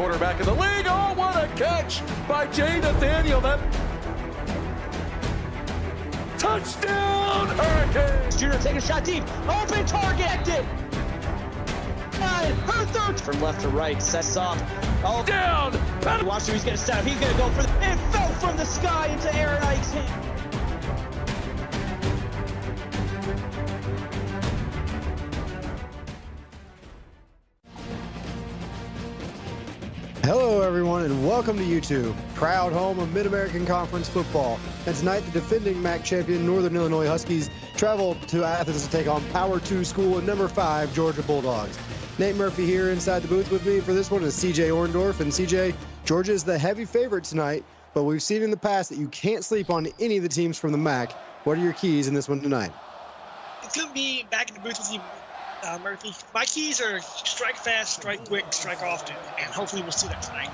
quarterback in the league. Oh, what a catch by Jay Nathaniel. That touchdown, Hurricanes! Junior taking a shot deep. Open target. Her third from left to right. Sets off. Oh, down. Watch who he's going to set up. He's going to go for the. It fell from the sky into Aaron Ike's hand. Hello everyone and welcome to YouTube, proud home of Mid-American Conference football. And tonight the defending MAC champion Northern Illinois Huskies travel to Athens to take on Power 2 school and number 5 Georgia Bulldogs. Nate Murphy here inside the booth with me for this one is CJ Orndorff. And CJ, Georgia is the heavy favorite tonight, but we've seen in the past that you can't sleep on any of the teams from the MAC. What are your keys in this one tonight? It's going to be back in the booth with you, Murphy. My keys are strike fast, strike quick, strike often, and hopefully we'll see that tonight.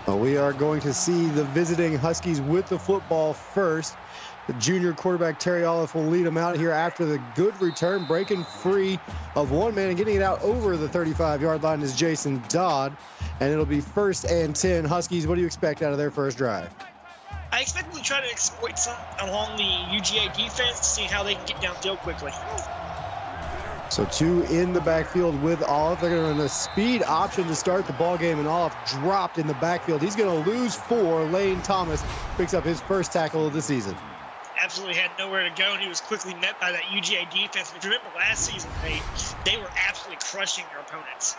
Well, we are going to see the visiting Huskies with the football first. The junior quarterback Terry Olive will lead them out here after the good return, breaking free of one man and getting it out over the 35-yard line is Jason Dodd. And it'll be 1st and 10. Huskies, what do you expect out of their first drive? I expect them to try to exploit some along the UGA defense to see how they can get downfield quickly. So 2 in the backfield with Olive. They're going to run a speed option to start the ball game, and Olive dropped in the backfield. He's going to lose 4. Lane Thomas picks up his first tackle of the season. Absolutely had nowhere to go, and he was quickly met by that UGA defense. If you remember last season, they were absolutely crushing their opponents.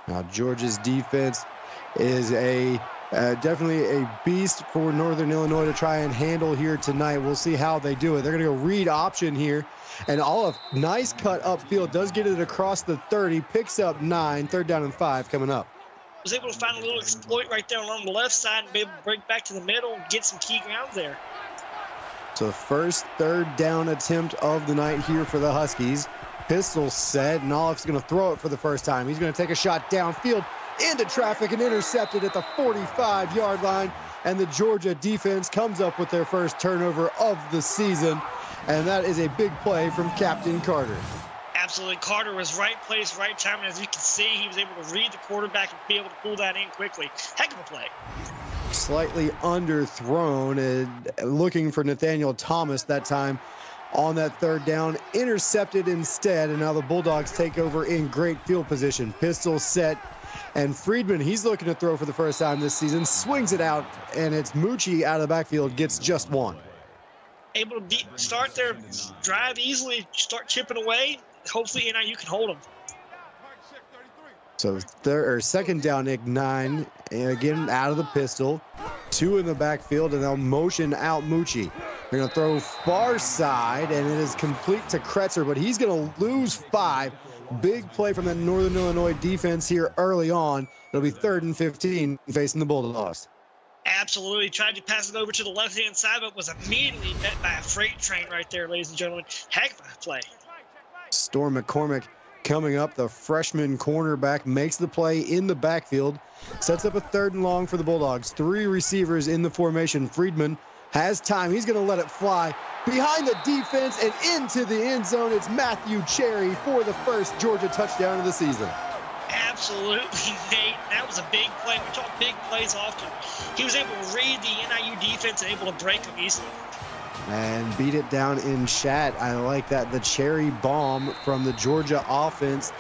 Now Georgia's defense is definitely a beast for Northern Illinois to try and handle here tonight. We'll see how they do it. They're going to go read option here. And Olive, nice cut upfield, does get it across the 30, picks up 9, 3rd down and 5 coming up. Was able to find a little exploit right there along the left side and be able to break back to the middle and get some key ground there. So first 3rd down attempt of the night here for the Huskies. Pistol set, and Olive's going to throw it for the first time. He's going to take a shot downfield into traffic and intercepted at the 45-yard line. And the Georgia defense comes up with their first turnover of the season. And that is a big play from Captain Carter. Absolutely. Carter was right place, right time. And as you can see, he was able to read the quarterback and be able to pull that in quickly. Heck of a play. Slightly underthrown and looking for Nathaniel Thomas that time on that 3rd down. Intercepted instead, and now the Bulldogs take over in great field position. Pistol set, and Friedman, he's looking to throw for the first time this season. Swings it out, and it's Mucci out of the backfield, gets just 1. Able to start their drive easily, start chipping away. Hopefully, you can hold them. So 2nd down, Nick 9, and again out of the pistol. 2 in the backfield, and they'll motion out Mucci. They're going to throw far side, and it is complete to Kretzer, but he's going to lose 5. Big play from the Northern Illinois defense here early on. It'll be 3rd and 15 facing the Bulldogs. Absolutely. Tried to pass it over to the left-hand side, but was immediately met by a freight train right there, ladies and gentlemen. Heck of a play. Storm McCormick coming up. The freshman cornerback makes the play in the backfield. Sets up a 3rd and long for the Bulldogs. 3 receivers in the formation. Friedman has time. He's going to let it fly behind the defense and into the end zone. It's Matthew Cherry for the first Georgia touchdown of the season. Absolutely, Nate. That was a big play. We talk big plays often. He was able to read the NIU defense and able to break them easily. And beat it down in chat. I like that. The cherry bomb from the Georgia offense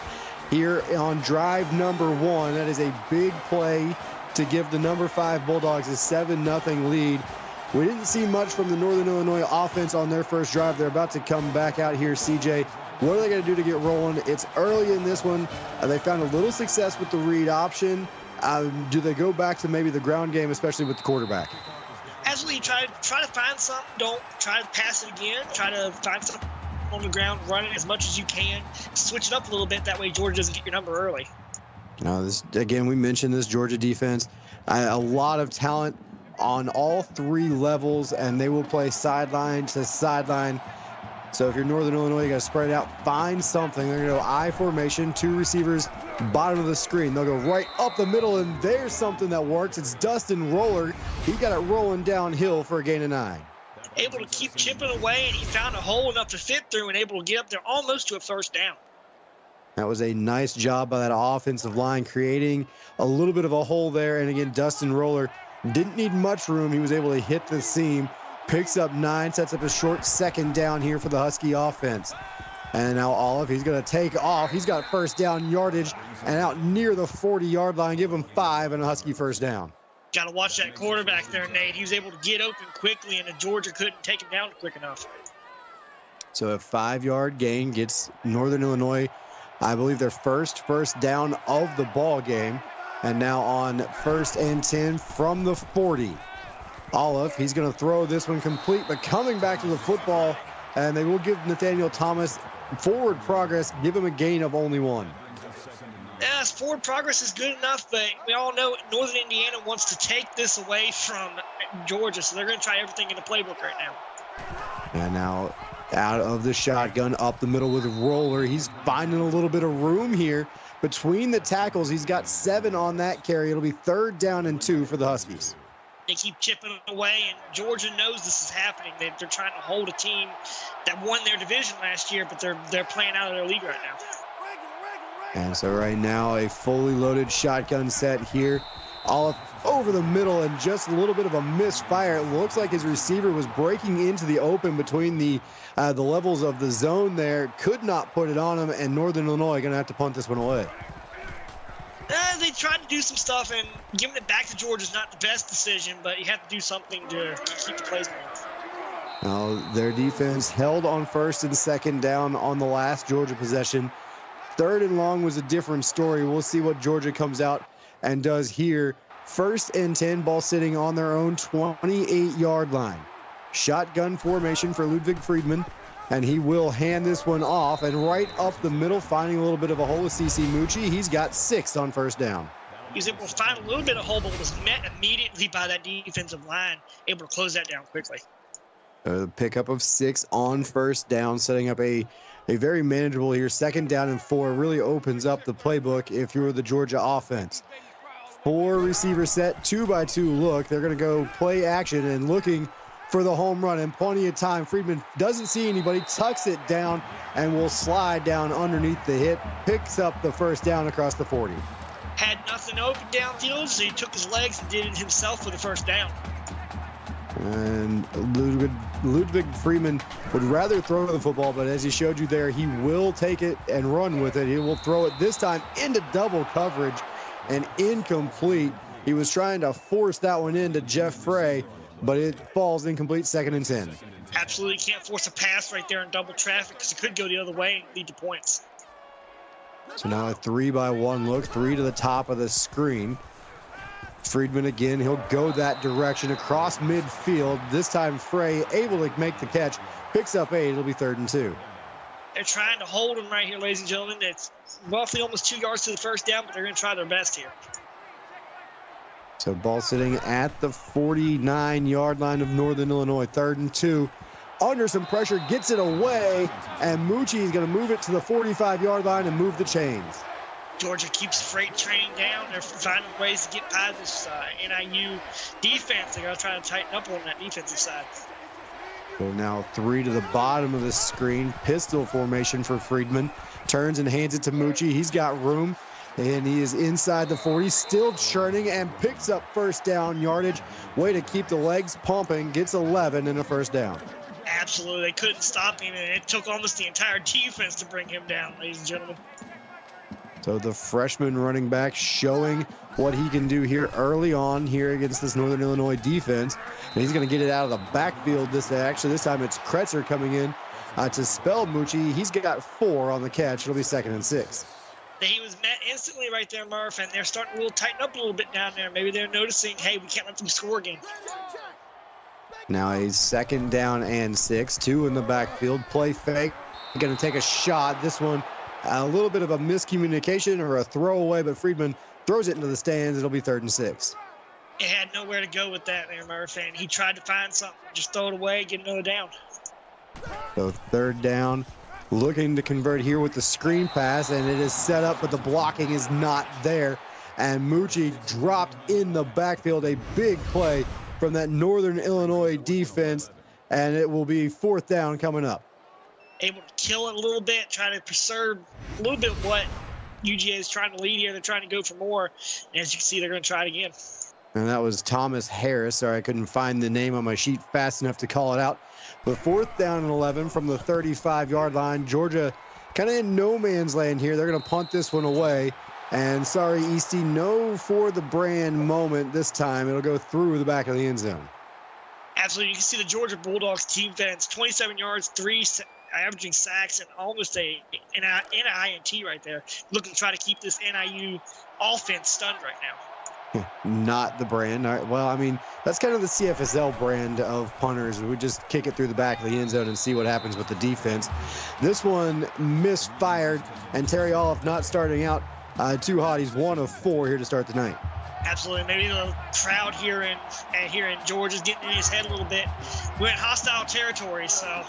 here on drive number 1. That is a big play to give the number 5 Bulldogs a 7-0 lead. We didn't see much from the Northern Illinois offense on their first drive. They're about to come back out here, CJ. What are they going to do to get rolling? It's early in this one. They found a little success with the read option. Do they go back to maybe the ground game, especially with the quarterback? Absolutely. Try to find something. Don't try to pass it again. Try to find something on the ground, run it as much as you can. Switch it up a little bit. That way Georgia doesn't get your number early. Now, again, we mentioned this Georgia defense. A lot of talent on all 3 levels, and they will play sideline to sideline. So if you're Northern Illinois, you got to spread it out, find something. They're going to go I formation, 2 receivers, bottom of the screen. They'll go right up the middle, and there's something that works. It's Dustin Roller. He got it rolling downhill for a gain of 9. Able to keep chipping away, and he found a hole enough to fit through and able to get up there almost to a first down. That was a nice job by that offensive line, creating a little bit of a hole there. And again, Dustin Roller didn't need much room. He was able to hit the seam, picks up 9, sets up a short second down here for the Husky offense. And now Olive, he's going to take off. He's got first down yardage and out near the 40-yard line. Give him 5 and a Husky first down. Got to watch that quarterback there, Nate. He was able to get open quickly, and the Georgia couldn't take him down quick enough. So a 5-yard gain gets Northern Illinois, I believe, their first down of the ball game. And now on 1st and 10 from the 40. Olive, he's going to throw this one complete, but coming back to the football, and they will give Nathaniel Thomas forward progress, give him a gain of only 1. Yes, forward progress is good enough, but we all know Northern Indiana wants to take this away from Georgia, so they're going to try everything in the playbook right now. And now out of the shotgun, up the middle with Roller. He's finding a little bit of room here between the tackles. He's got 7 on that carry. It'll be 3rd down and 2 for the Huskies. They keep chipping away, and Georgia knows this is happening. They're trying to hold a team that won their division last year, but they're playing out of their league right now. And so right now, a fully loaded shotgun set here. Olive over the middle and just a little bit of a misfire. It looks like his receiver was breaking into the open between the levels of the zone there. Could not put it on him, and Northern Illinois going to have to punt this one away. They tried to do some stuff, and giving it back to Georgia is not the best decision, but you have to do something to keep the plays going. Now, their defense held on 1st and 2nd down on the last Georgia possession. 3rd and long was a different story. We'll see what Georgia comes out and does here. 1st and 10, ball sitting on their own 28-yard line. Shotgun formation for Ludwig Friedman, and he will hand this one off, and right up the middle, finding a little bit of a hole with C.C. Mucci. He's got 6 on 1st down. He was able to find a little bit of hole, but was met immediately by that defensive line, able to close that down quickly. A pickup of 6 on 1st down, setting up a very manageable here. 2nd down and 4 really opens up the playbook if you're the Georgia offense. 4 receiver set, 2-by-2 look. They're going to go play action and looking for the home run, and plenty of time. Friedman doesn't see anybody, tucks it down, and will slide down underneath the hit. Picks up the 1st down across the 40. Had nothing open downfield, so he took his legs and did it himself for the 1st down. And Ludwig Friedman would rather throw the football, but as he showed you there, he will take it and run with it. He will throw it this time into double coverage and incomplete. He was trying to force that one into Jeff Frey, but it falls incomplete. 2nd and 10. Absolutely can't force a pass right there in double traffic because it could go the other way and lead to points. So now a 3-by-1 look, 3 to the top of the screen. Friedman again, he'll go that direction across midfield. This time Frey able to make the catch, picks up 8. It'll be 3rd and 2. They're trying to hold him right here, ladies and gentlemen. It's roughly almost 2 yards to the 1st down, but they're going to try their best here. So ball sitting at the 49-yard line of Northern Illinois. 3rd and 2. Under some pressure, gets it away, and Mucci is going to move it to the 45-yard line and move the chains. Georgia keeps freight training down. They're finding ways to get by this NIU defense. They got to try to tighten up on that defensive side. So now 3 to the bottom of the screen. Pistol formation for Friedman. Turns and hands it to Mucci. He's got room, and he is inside the 40, still churning, and picks up 1st down yardage. Way to keep the legs pumping. Gets 11 and a 1st down. Absolutely. They couldn't stop him, and it took almost the entire defense to bring him down, ladies and gentlemen. So the freshman running back showing what he can do here early on here against this Northern Illinois defense. And he's going to get it out of the backfield. This time it's Kretzer coming in to spell Mucci. He's got 4 on the catch. It'll be 2nd and 6. He was met instantly right there, Murph, and they're starting to tighten up a little bit down there. Maybe they're noticing, hey, we can't let them score again. Now a 2nd down and 6. 2 in the backfield. Play fake. Going to take a shot. This one, a little bit of a miscommunication or a throwaway, but Friedman throws it into the stands. It'll be 3rd and 6. He had nowhere to go with that there, Murph, and he tried to find something. Just throw it away, get another down. So 3rd down. Looking to convert here with the screen pass, and it is set up, but the blocking is not there. And Mucci dropped in the backfield. A big play from that Northern Illinois defense, and it will be 4th down coming up. able to kill it a little bit, try to preserve a little bit of what UGA is trying to lead here. They're trying to go for more. And as you can see, they're going to try it again. And that was Thomas Harris. Sorry, I couldn't find the name on my sheet fast enough to call it out. But 4th down and 11 from the 35-yard line. Georgia kind of in no man's land here. They're going to punt this one away. And sorry, Easty, no for the brand moment this time. It'll go through the back of the end zone. Absolutely. You can see the Georgia Bulldogs defense, 27 yards, 3 averaging sacks, and almost an INT right there. Looking to try to keep this NIU offense stunned right now. Not the brand. All right, well, I mean, that's kind of the CFSL brand of punters. We just kick it through the back of the end zone and see what happens with the defense. This one misfired, and Terry Olive not starting out too hot. He's 1 of 4 here to start the night. Absolutely. Maybe the crowd here in Georgia is getting in his head a little bit. We're in hostile territory, so.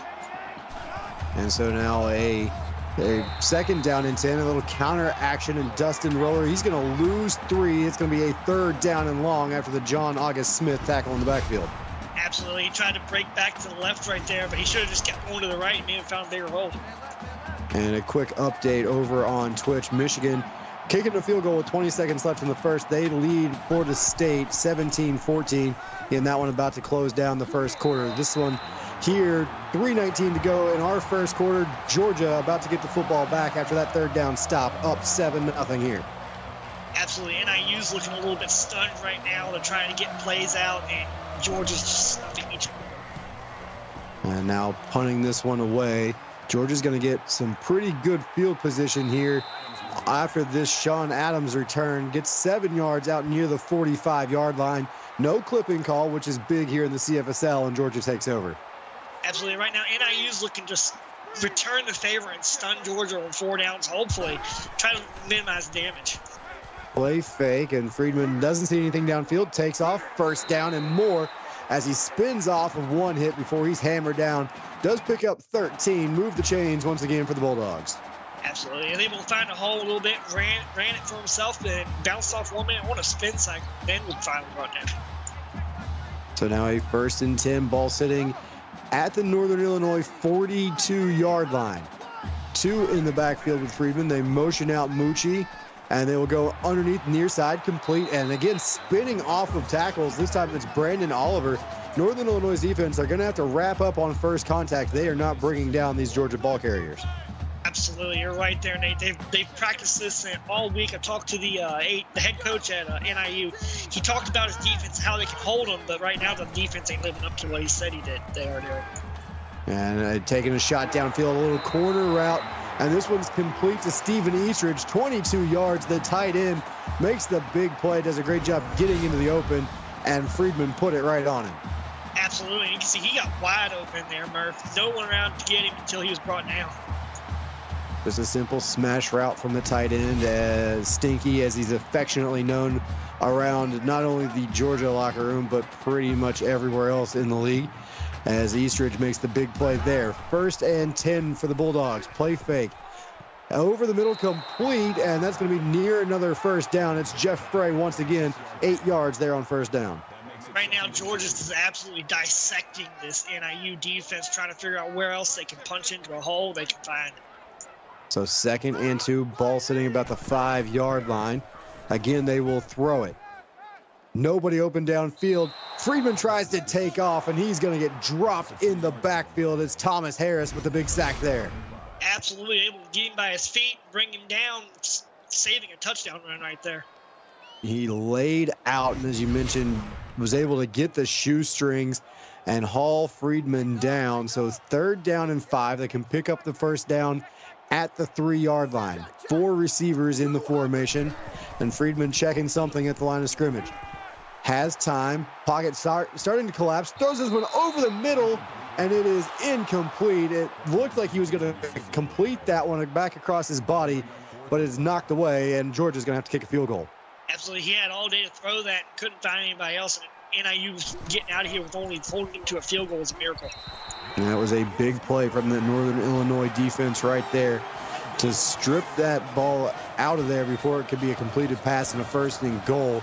And so now a 2nd down and 10, a little counter action, and Dustin Roller, he's going to lose 3. It's going to be a 3rd down and long after the John August Smith tackle in the backfield. Absolutely. He tried to break back to the left right there, but he should have just kept going to the right and maybe found a bigger hole. And a quick update over on Twitch. Michigan kicking a field goal with 20 seconds left in the first. They lead Florida State 17-14 in that one, about to close down the first quarter. This one here, 3:19 to go in our first quarter. Georgia about to get the football back after that 3rd down stop, up 7-0 here. Absolutely. NIU's looking a little bit stunned right now. They're trying to get plays out, and Georgia's just stuffing each other. And now punting this one away. Georgia's going to get some pretty good field position here after this Sean Adams return. Gets 7 yards out near the 45-yard line. No clipping call, which is big here in the CFSL, and Georgia takes over. Absolutely. Right now, NIU's looking to just return the favor and stun Georgia on 4 downs, hopefully. Try to minimize damage. Play fake, and Friedman doesn't see anything downfield. Takes off, 1st down and more as he spins off of one hit before he's hammered down. Does pick up 13, move the chains once again for the Bulldogs. Absolutely. And able to find a hole a little bit, ran it for himself, and bounced off 1 man on a spin cycle. Then would finally run down. So now a 1st and 10, ball sitting at the Northern Illinois 42-yard line. 2 in the backfield with Friedman. They motion out Mucci, and they will go underneath near side, complete, and again spinning off of tackles. This time it's Brandon Oliver. Northern Illinois defense are going to have to wrap up on first contact. They are not bringing down these Georgia ball carriers. Absolutely, you're right there, Nate. They've practiced this all week. I talked to the head coach at NIU. He talked about his defense, how they can hold them, but right now the defense ain't living up to what he said they are doing. And taking a shot downfield, a little corner route, and this one's complete to Stephen Eastridge, 22 yards. The tight end makes the big play, does a great job getting into the open, and Friedman put it right on him. Absolutely, you can see he got wide open there, Murph. No one around to get him until he was brought down. Just a simple smash route from the tight end, as Stinky, as he's affectionately known around not only the Georgia locker room, but pretty much everywhere else in the league, as Eastridge makes the big play there. 1st and 10 for the Bulldogs. Play fake. Over the middle, complete, and that's going to be near another 1st down. It's Jeff Frey once again, 8 yards there on 1st down. Right now, Georgia's is absolutely dissecting this NIU defense, trying to figure out where else they can punch into a hole they can find. So 2nd and 2, ball sitting about the 5-yard line. Again, they will throw it. Nobody open downfield. Friedman tries to take off, and he's going to get dropped in the backfield. It's Thomas Harris with the big sack there. Absolutely able to get him by his feet, bring him down, saving a touchdown run right there. He laid out, and as you mentioned, was able to get the shoestrings and haul Friedman down. So 3rd down and 5. They can pick up the 1st down at the 3-yard line. 4 receivers in the formation, and Friedman checking something at the line of scrimmage. Has time, pocket starting to collapse, throws this one over the middle, and it is incomplete. It looked like he was going to complete that one back across his body, but it's knocked away, and Georgia's going to have to kick a field goal. Absolutely, he had all day to throw that, couldn't find anybody else, and NIU getting out of here with only holding him to a field goal is a miracle. And that was a big play from the Northern Illinois defense right there to strip that ball out of there before it could be a completed pass and a 1st and goal.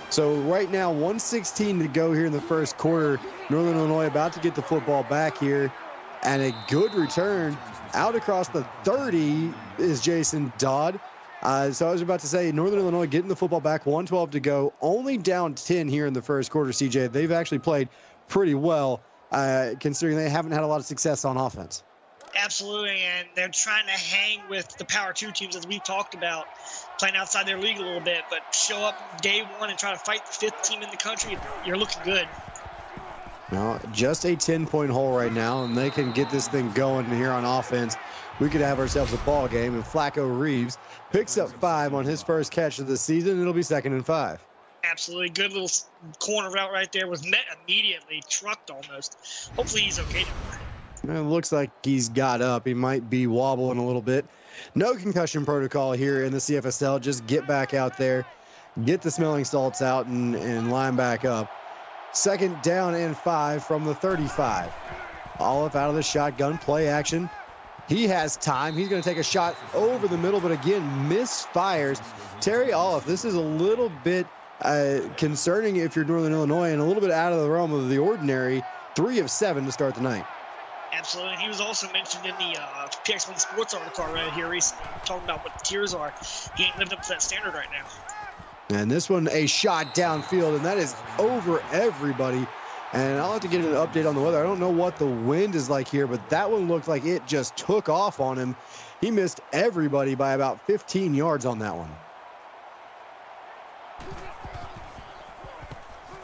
So right now, 1:16 to go here in the first quarter. Northern Illinois about to get the football back here. And a good return out across the 30 is Jason Dodd. So I was about to say, Northern Illinois getting the football back, 1:12 to go, only down 10 here in the first quarter, CJ. They've actually played pretty well, considering they haven't had a lot of success on offense. Absolutely, and they're trying to hang with the Power 2 teams, as we've talked about, playing outside their league a little bit, but show up day one and try to fight the 5th team in the country. You're looking good. Now, just a 10-point hole right now, and they can get this thing going here on offense. We could have ourselves a ball game, and Flacco Reeves picks up 5 on his first catch of the season. It'll be 2nd and 5. Absolutely. Good little corner route right there. Was met immediately, trucked almost. Hopefully he's okay down there. It looks like he's got up. He might be wobbling a little bit. No concussion protocol here in the CFSL. Just get back out there, get the smelling salts out, and line back up. 2nd down and 5 from the 35. Olive out of the shotgun, play action. He has time. He's going to take a shot over the middle, but again, misfires. Terry Olive, this is a little bit concerning if you're Northern Illinois and a little bit out of the realm of the ordinary. 3 of 7 to start the night. Absolutely. He was also mentioned in the PX1 Sports article right here recently, talking about what the tiers are. He ain't lived up to that standard right now. And this one, a shot downfield, and that is over everybody. And I'll have to get an update on the weather. I don't know what the wind is like here, but that one looked like it just took off on him. He missed everybody by about 15 yards on that one.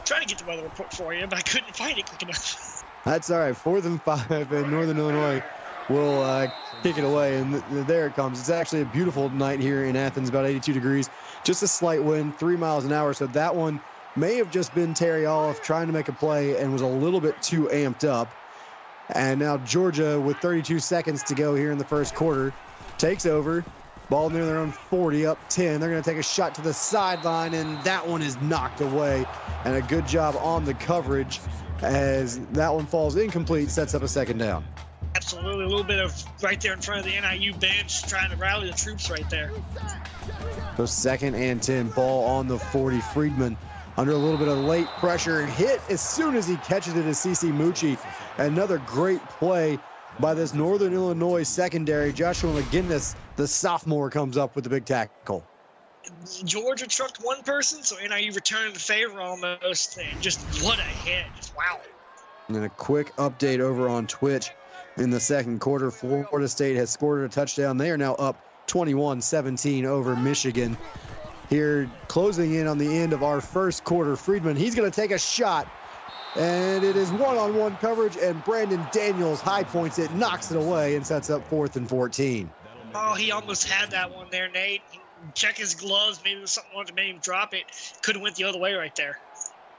Trying to get the weather report for you, but I couldn't find it quick enough. That's all right. 4th and 5, and Northern Illinois will kick it away, and there it comes. It's actually a beautiful night here in Athens, about 82 degrees. Just a slight wind, 3 miles an hour, so that one may have just been Terry Olive trying to make a play and was a little bit too amped up. And now Georgia, with 32 seconds to go here in the first quarter, takes over. Ball near their own 40, up 10. They're going to take a shot to the sideline, and that one is knocked away. And a good job on the coverage as that one falls incomplete, sets up a 2nd down. Absolutely. A little bit of right there in front of the NIU bench, trying to rally the troops right there. So 2nd and 10, ball on the 40. Friedman under a little bit of late pressure and hit as soon as he catches it is CeCe Mucci. Another great play by this Northern Illinois secondary. Joshua McGinnis, the sophomore, comes up with the big tackle. Georgia trucked one person, so NIU returned the favor almost. And just what a hit. Just wow. And then a quick update over on Twitch. In the second quarter, Florida State has scored a touchdown. They are now up 21-17 over Michigan. Here, closing in on the end of our first quarter, Friedman, he's going to take a shot. And it is one-on-one coverage, and Brandon Daniels high points it, knocks it away, and sets up 4th and 14. Oh, he almost had that one there, Nate. Check his gloves. Maybe it was something that made him drop it. Could have went the other way right there.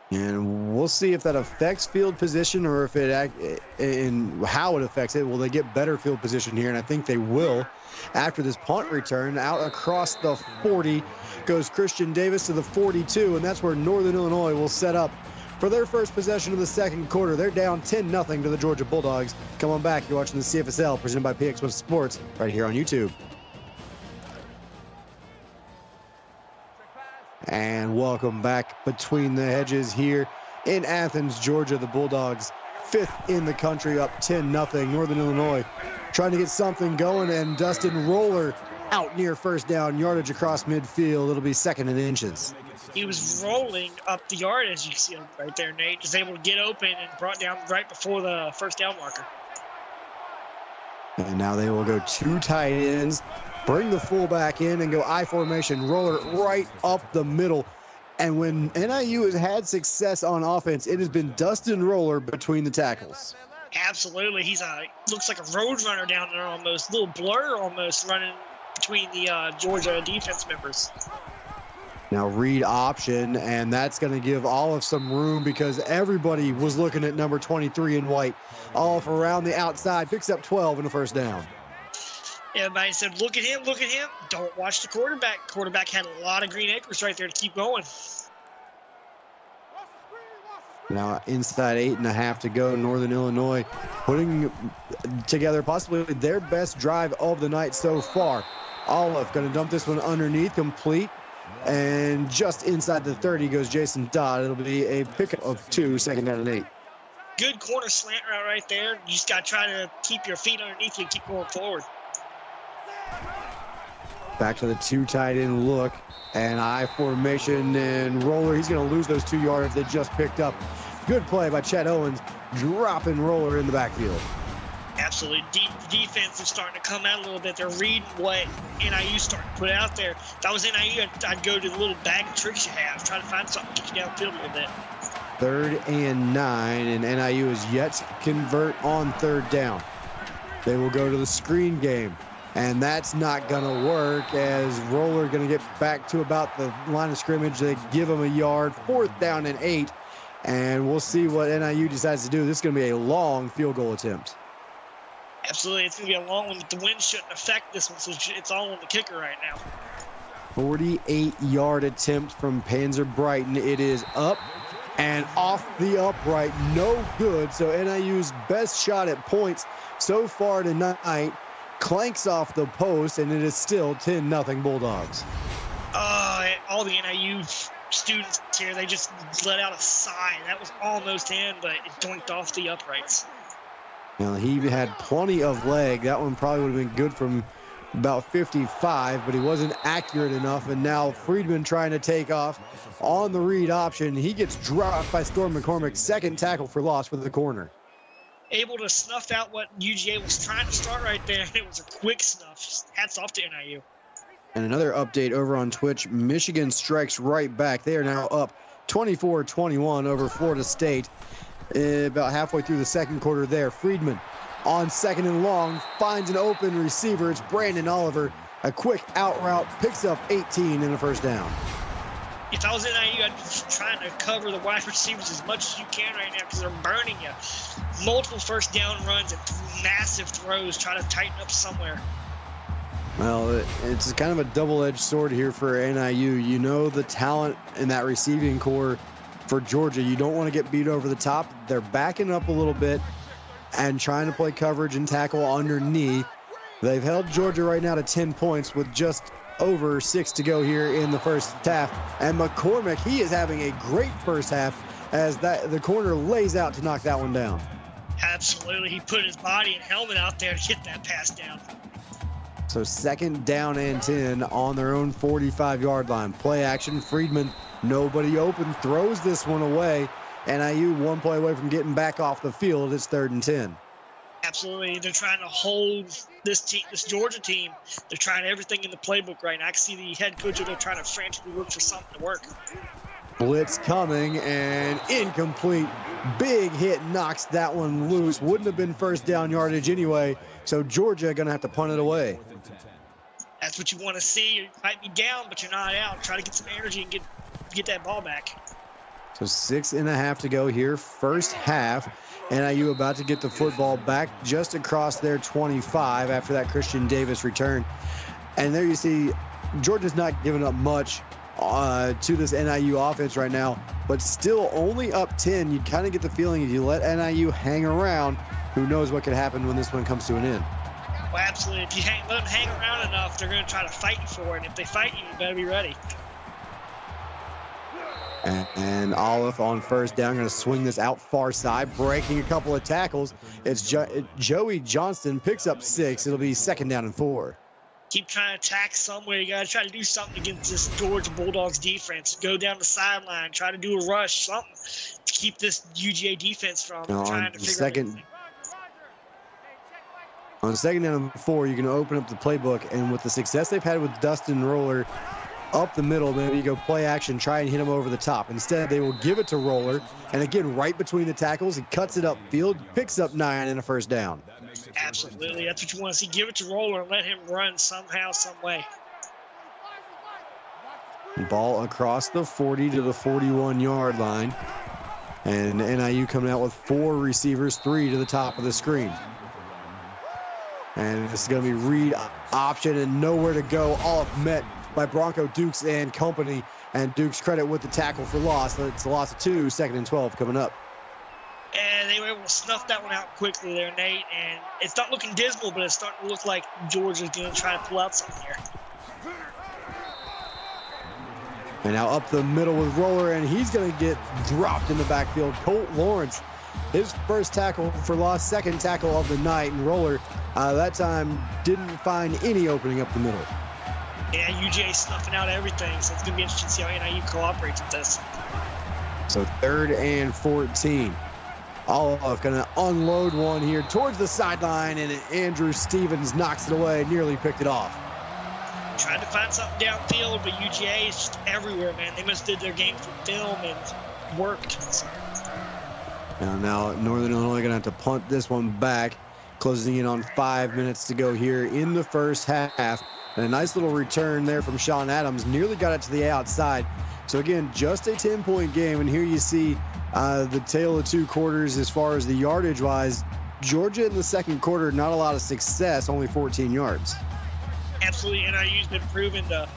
And we'll see if that affects field position or if it in how it affects it. Will they get better field position here? And I think they will. After this punt return, out across the 40 goes Christian Davis to the 42, and that's where Northern Illinois will set up for their first possession of the second quarter. They're down 10-0 to the Georgia Bulldogs. Come on back. You're watching the CFSL presented by PX1 Sports right here on YouTube. And welcome back between the hedges here in Athens, Georgia. The Bulldogs 5th in the country, up 10-0. Northern Illinois trying to get something going, and Dustin Roller out near first down, yardage across midfield. It'll be 2nd and inches. He was rolling up the yard, as you see him right there, Nate. Just able to get open and brought down right before the first down marker. And now they will go 2 tight ends, bring the fullback in and go I formation, Roller right up the middle. And when NIU has had success on offense, it has been Dustin Roller between the tackles. Absolutely. He's looks like a road runner down there almost, a little blur almost running between the Georgia defense members. Now read option, and that's going to give Olive some room because everybody was looking at number 23 in white. Olive around the outside, picks up 12 and a first down. Everybody said, look at him, look at him. Don't watch the quarterback. Quarterback had a lot of green acres right there to keep going. Now inside 8.5 to go. Northern Illinois putting together possibly their best drive of the night so far. Olive going to dump this one underneath, complete. And just inside the 30 goes Jason Dodd. It'll be a pickup of 2, 2nd down and 8. Good corner slant route right there. You just got to try to keep your feet underneath you and keep going forward. Back to the 2 tight end look. And I formation and Roller. He's going to lose those 2 yards they just picked up. Good play by Chet Owens, dropping Roller in the backfield. Absolutely. Defense is starting to come out a little bit. They're reading what NIU's starting to put out there. If I was NIU, I'd go to the little bag of tricks you have. Try to find something to get you downfield a little bit. 3rd and 9, and NIU is yet to convert on 3rd down. They will go to the screen game, and that's not going to work as Roller going to get back to about the line of scrimmage. They give him a yard, 4th down and 8, and we'll see what NIU decides to do. This is going to be a long field goal attempt. Absolutely. It's going to be a long one, but the wind shouldn't affect this one, so it's all on the kicker right now. 48-yard attempt from Panzer Brighton. It is up and off the upright. No good. So NIU's best shot at points so far tonight clanks off the post, and it is still 10-0 Bulldogs. All the NIU students here, they just let out a sigh. That was almost in, but it doinked off the uprights. Now, he had plenty of leg. That one probably would have been good from about 55, but he wasn't accurate enough. And now Friedman trying to take off on the read option. He gets dropped by Storm McCormick. 2nd tackle for loss for the corner. Able to snuff out what UGA was trying to start right there. It was a quick snuff. Hats off to NIU. And another update over on Twitch. Michigan strikes right back. They are now up 24-21 over Florida State. About halfway through the 2nd quarter there. Friedman on 2nd and long, finds an open receiver. It's Brandon Oliver. A quick out route, picks up 18 and a 1st down. If I was NIU, I'd be trying to cover the wide receivers as much as you can right now because they're burning you. Multiple 1st down runs and massive throws. Try to tighten up somewhere. Well, it's kind of a double-edged sword here for NIU. You know the talent in that receiving core for Georgia. You don't want to get beat over the top. They're backing up a little bit and trying to play coverage and tackle underneath. They've held Georgia right now to 10 points with just over 6 to go here in the 1st half. And McCormick, he is having a great 1st half as the corner lays out to knock that one down. Absolutely. He put his body and helmet out there to get that pass down. So 2nd down and 10 on their own 45-yard line. Play action. Friedman, nobody open, throws this one away. NIU 1 play away from getting back off the field. It's 3rd and 10. Absolutely. They're trying to hold this Georgia team. They're trying everything in the playbook right now. I can see the head coach over there trying to frantically look for something to work. Blitz coming and incomplete. Big hit knocks that one loose. Wouldn't have been 1st down yardage anyway. So Georgia going to have to punt it away. That's what you want to see. You might be down, but you're not out. Try to get some energy and get that ball back. So 6.5 to go here. 1st half. NIU about to get the football back just across their 25 after that Christian Davis return. And there you see Georgia's not giving up much to this NIU offense right now, but still only up 10. You kind of get the feeling if you let NIU hang around, who knows what could happen when this one comes to an end. Well, absolutely. If you let them hang around enough, they're going to try to fight you for it. And if they fight you, you better be ready. And Olive on 1st down, going to swing this out far side, breaking a couple of tackles. It's Joey Johnston picks up 6. It'll be 2nd down and 4. Keep trying to attack somewhere. You got to try to do something against this Georgia Bulldogs defense. Go down the sideline, try to do a rush, something to keep this UGA defense from trying to figure out anything. On 2nd down and 4, you can open up the playbook, and with the success they've had with Dustin Roller up the middle, maybe you go play action, try and hit him over the top. Instead, they will give it to Roller, and again, right between the tackles, he cuts it upfield, picks up 9 and a 1st down. Absolutely. That's what you want to see. Give it to Roller and let him run somehow, some way. Ball across the 40 to the 41-yard line. And NIU coming out with 4 receivers, 3 to the top of the screen. And this is going to be read option and nowhere to go. All met by Bronco Dukes and company. And Dukes credit with the tackle for loss. It's a loss of 2, 2nd and 12 coming up. And they were able to snuff that one out quickly there, Nate. And it's not looking dismal, but it's starting to look like Georgia's going to try to pull out something here. And now up the middle with Roller, and he's going to get dropped in the backfield. Colt Lawrence his first tackle for loss, second tackle of the night, and Roller that time didn't find any opening up the middle. Yeah, UGA snuffing out everything, so it's going to be interesting to see how NIU cooperates with this. So 3rd and 14. Olive going to unload one here towards the sideline, and Andrew Stevens knocks it away, nearly picked it off. Trying to find something downfield, but UGA is just everywhere, man. They must have did their game from film and worked. Now Northern Illinois going to have to punt this one back, closing in on 5 minutes to go here in the first half. And a nice little return there from Sean Adams, nearly got it to the outside. So again, just a 10-point game, and here you see the tale of two quarters as far as the yardage-wise. Georgia in the second quarter, not a lot of success, only 14 yards. Absolutely, NIU's been proven to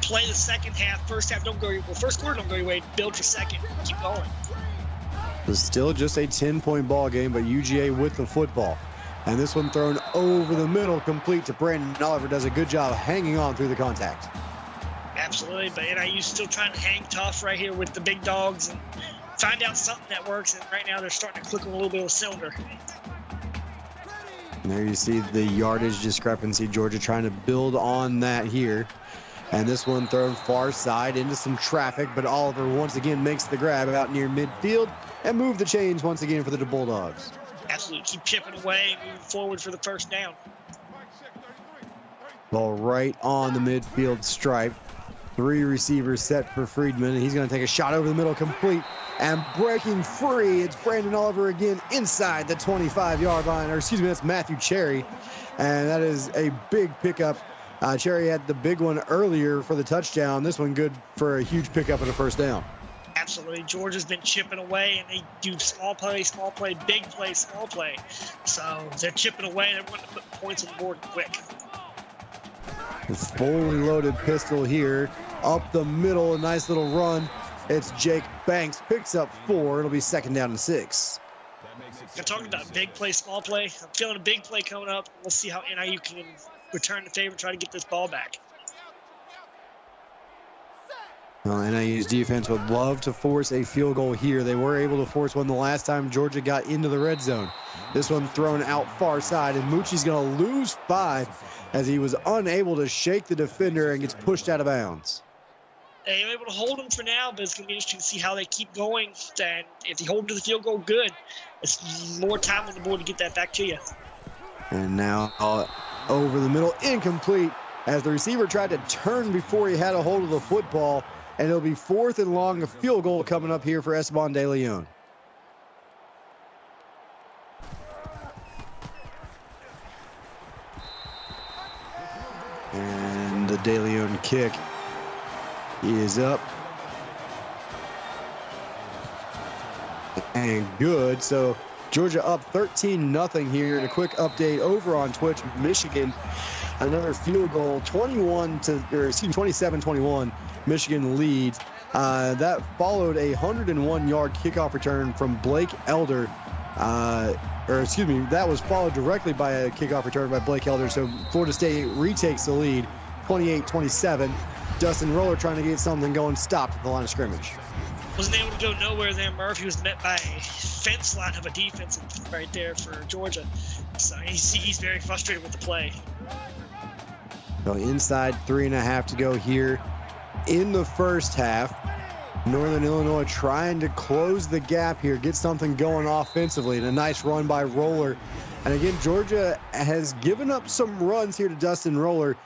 play the second half. First half don't go your way. Well, first quarter don't go your way. Build your second. Keep going. It's still just a 10-point ball game, but UGA with the football. And this one thrown over the middle, complete to Brandon Oliver. Does a good job hanging on through the contact. Absolutely, but NIU's still trying to hang tough right here with the big dogs and find out something that works. And right now they're starting to click on a little bit of a cylinder. And there you see the yardage discrepancy. Georgia trying to build on that here. And this one thrown far side into some traffic, but Oliver once again makes the grab out near midfield and move the chains once again for the Bulldogs. Absolutely, keep chipping away, moving forward for the first down. Ball right on the midfield stripe. 3 receivers set for Friedman, and he's going to take a shot over the middle, complete, and breaking free. It's Brandon Oliver again inside the 25-yard line, or excuse me, that's Matthew Cherry, and that is a big pickup. Cherry had the big one earlier for the touchdown. This one good for a huge pickup and a first down. Absolutely. Georgia's been chipping away, and they do small play, big play, small play. So they're chipping away, and they're wanting to put points on the board quick. The fully loaded pistol here. Up the middle, a nice little run. It's Jake Banks, picks up 4. It'll be second down and 6. I'm talking about big play, small play. I'm feeling a big play coming up. We'll see how NIU can return the favor and try to get this ball back. Well, NIU's defense would love to force a field goal here. They were able to force one the last time Georgia got into the red zone. This one thrown out far side, and Mucci's going to lose 5 as he was unable to shake the defender and gets pushed out of bounds. They were able to hold him for now, but it's going to be interesting to see how they keep going. And if they hold him to the field goal, good. It's more time on the board to get that back to you. And now over the middle, incomplete, as the receiver tried to turn before he had a hold of the football. And it'll be 4th and long, a field goal coming up here for Esteban De Leon. And the De Leon kick is up. And good. So Georgia up 13-0 here. And a quick update over on Twitch. Michigan, another field goal, 27-21. Michigan leads. That followed a 101-yard kickoff return from Blake Elder. That was followed directly by a kickoff return by Blake Elder. So Florida State retakes the lead, 28-27. Dustin Roller trying to get something going, stopped at the line of scrimmage. Wasn't able to go nowhere there. Murphy was met by a fence line of a defense right there for Georgia. So he's very frustrated with the play. So inside 3.5 to go here in the first half. Northern Illinois trying to close the gap here, get something going offensively, and a nice run by Roller. And again, Georgia has given up some runs here to Dustin Roller.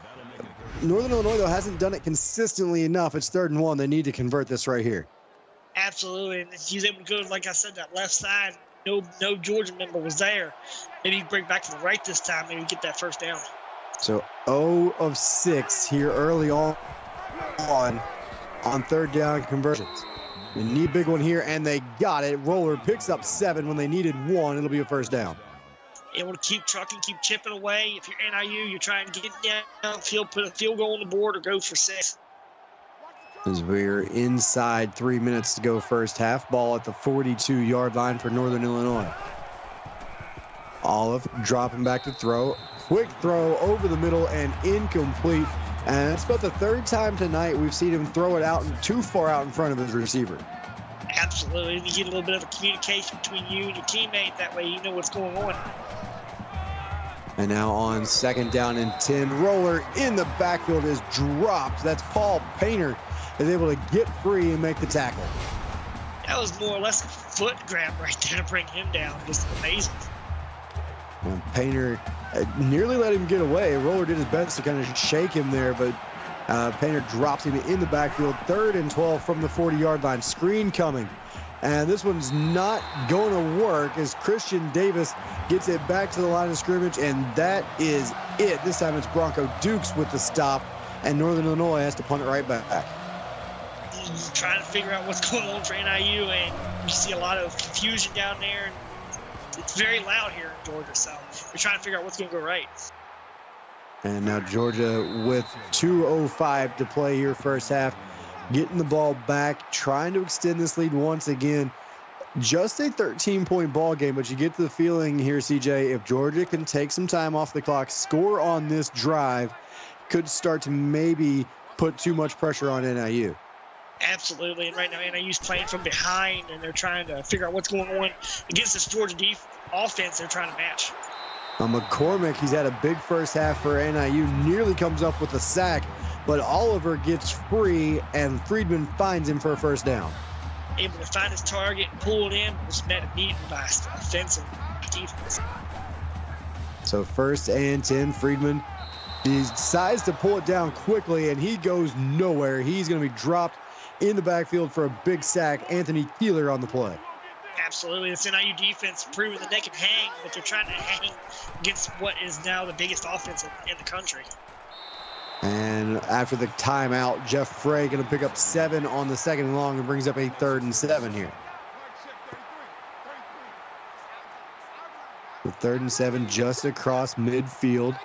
Northern Illinois, though, hasn't done it consistently enough. It's 3rd and 1. They need to convert this right here. Absolutely, and he's able to go, like I said, that left side. No Georgia member was there. Maybe break back to the right this time, maybe get that first down. So 0 of 6 here early on 3rd down conversions. They need a big one here, and they got it. Roller picks up 7 when they needed 1. It'll be a first down. Able to keep trucking, keep chipping away. If you're NIU, you're trying to get downfield, put a field goal on the board, or go for 6. As we're inside 3 minutes to go first half. Ball at the 42-yard line for Northern Illinois. Olive dropping back to throw. Quick throw over the middle and incomplete. And it's about the 3rd time tonight we've seen him throw it out and too far out in front of his receiver. Absolutely. You get a little bit of a communication between you and your teammate. That way you know what's going on. And now on 2nd down and 10, roller in the backfield is dropped. That's Paul Painter is able to get free and make the tackle. That was more or less a foot grab right there to bring him down. Just amazing. And Painter nearly let him get away. Roller did his best to kind of shake him there, but Painter drops him in the backfield. 3rd and 12 from the 40-yard line. Screen coming. And this one's not going to work as Christian Davis gets it back to the line of scrimmage, and that is it. This time it's Bronco Dukes with the stop, and Northern Illinois has to punt it right back. He's trying to figure out what's going on for NIU, and you see a lot of confusion down there. And it's very loud here in Georgia, so we're trying to figure out what's going to go right. And now Georgia with 2:05 to play here first half. Getting the ball back, trying to extend this lead once again. Just a 13-point ball game, but you get the feeling here, CJ, if Georgia can take some time off the clock, score on this drive, could start to maybe put too much pressure on NIU. Absolutely, and right now NIU's playing from behind, and they're trying to figure out what's going on against this Georgia offense they're trying to match. McCormick, he's had a big first half for NIU, nearly comes up with a sack, but Oliver gets free, and Friedman finds him for a first down. Able to find his target and pull it in, was met immediately by offensive defense. So 1st and 10, Friedman decides to pull it down quickly, and he goes nowhere. He's going to be dropped in the backfield for a big sack. Anthony Keeler on the play. Absolutely. This NIU defense proving that they can hang, but they're trying to hang against what is now the biggest offense in the country. And after the timeout, Jeff Frey going to pick up 7 on the 2nd and long and brings up a 3rd and 7 here. The 3rd and 7 just across midfield.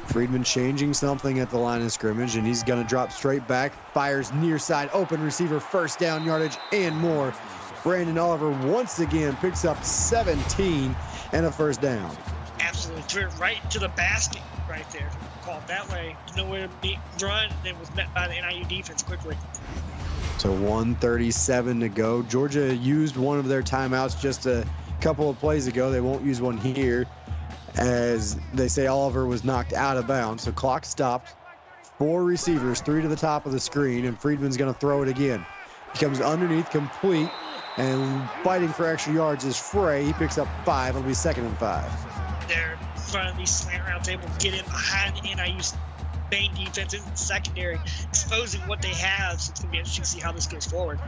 Friedman changing something at the line of scrimmage, and he's going to drop straight back. Fires near side, open receiver, first down yardage and more. Brandon Oliver once again picks up 17 and a first down. Absolutely. Threw it right to the basket right there. Called that way. Nowhere to run, and was met by the NIU defense quickly. So 1:37 to go. Georgia used one of their timeouts just a couple of plays ago. They won't use one here, as they say Oliver was knocked out of bounds. So clock stopped. 4 receivers, 3 to the top of the screen, and Friedman's going to throw it again. He comes underneath, complete, and fighting for extra yards is Frey. He picks up 5. It'll be 2nd and 5. They're in front of these slant routes, able to get in behind the NIU's main defense in the secondary, exposing what they have. So it's going to be interesting to see how this goes forward.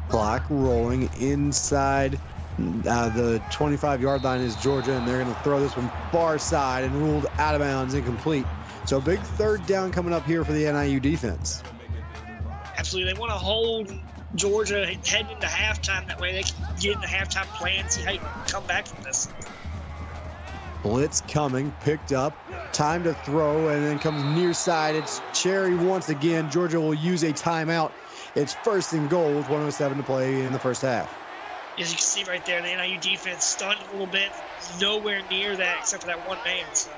Clock rolling inside the 25-yard line is Georgia, and they're going to throw this one far side and ruled out of bounds, incomplete. So a big 3rd down coming up here for the NIU defense. Absolutely. They want to hold Georgia heading into halftime. That way they can get in the halftime plan and see how you can come back from this. Blitz coming, picked up, time to throw, and then comes near side. It's Cherry once again. Georgia will use a timeout. It's 1st and goal with 1:07 to play in the first half. As you can see right there, the NIU defense stunned a little bit. Nowhere near that except for that one man. So.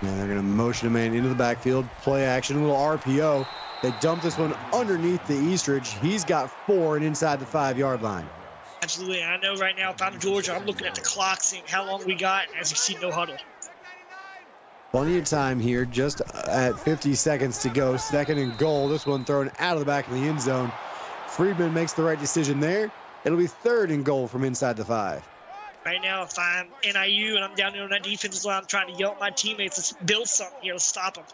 And they're going to motion a man into the backfield. Play action, a little RPO. They dump this one underneath the Eastridge. He's got 4 and inside the 5-yard line. Absolutely. And I know right now, if I'm Georgia, I'm looking at the clock, seeing how long we got. As you see, no huddle. Plenty of time here, just at 50 seconds to go. 2nd and goal. This one thrown out of the back of the end zone. Friedman makes the right decision there. It'll be 3rd and goal from inside the 5. Right now, if I'm NIU and I'm down there on that defensive line, I'm trying to yell at my teammates, let's build something here, let's stop them.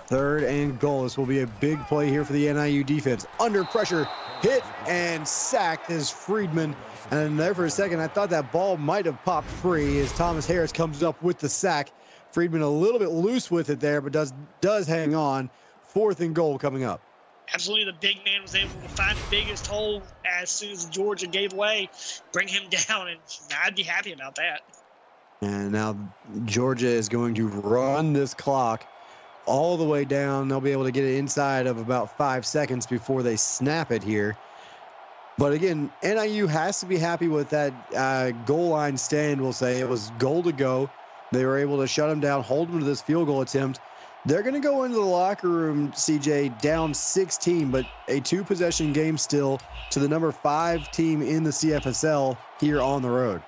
3rd and goal. This will be a big play here for the NIU defense. Under pressure, hit and sacked is Friedman. And there for a second, I thought that ball might have popped free as Thomas Harris comes up with the sack. Friedman a little bit loose with it there, but does hang on. 4th and goal coming up. Absolutely, the big man was able to find the biggest hole as soon as Georgia gave way, bring him down, and I'd be happy about that. And now Georgia is going to run this clock all the way down. They'll be able to get it inside of about 5 seconds before they snap it here. But again, NIU has to be happy with that goal line stand, we'll say. It was goal to go. They were able to shut him down, hold him to this field goal attempt. They're going to go into the locker room, CJ, down 16, but a 2-possession game still to the number 5 team in the CFSL here on the road.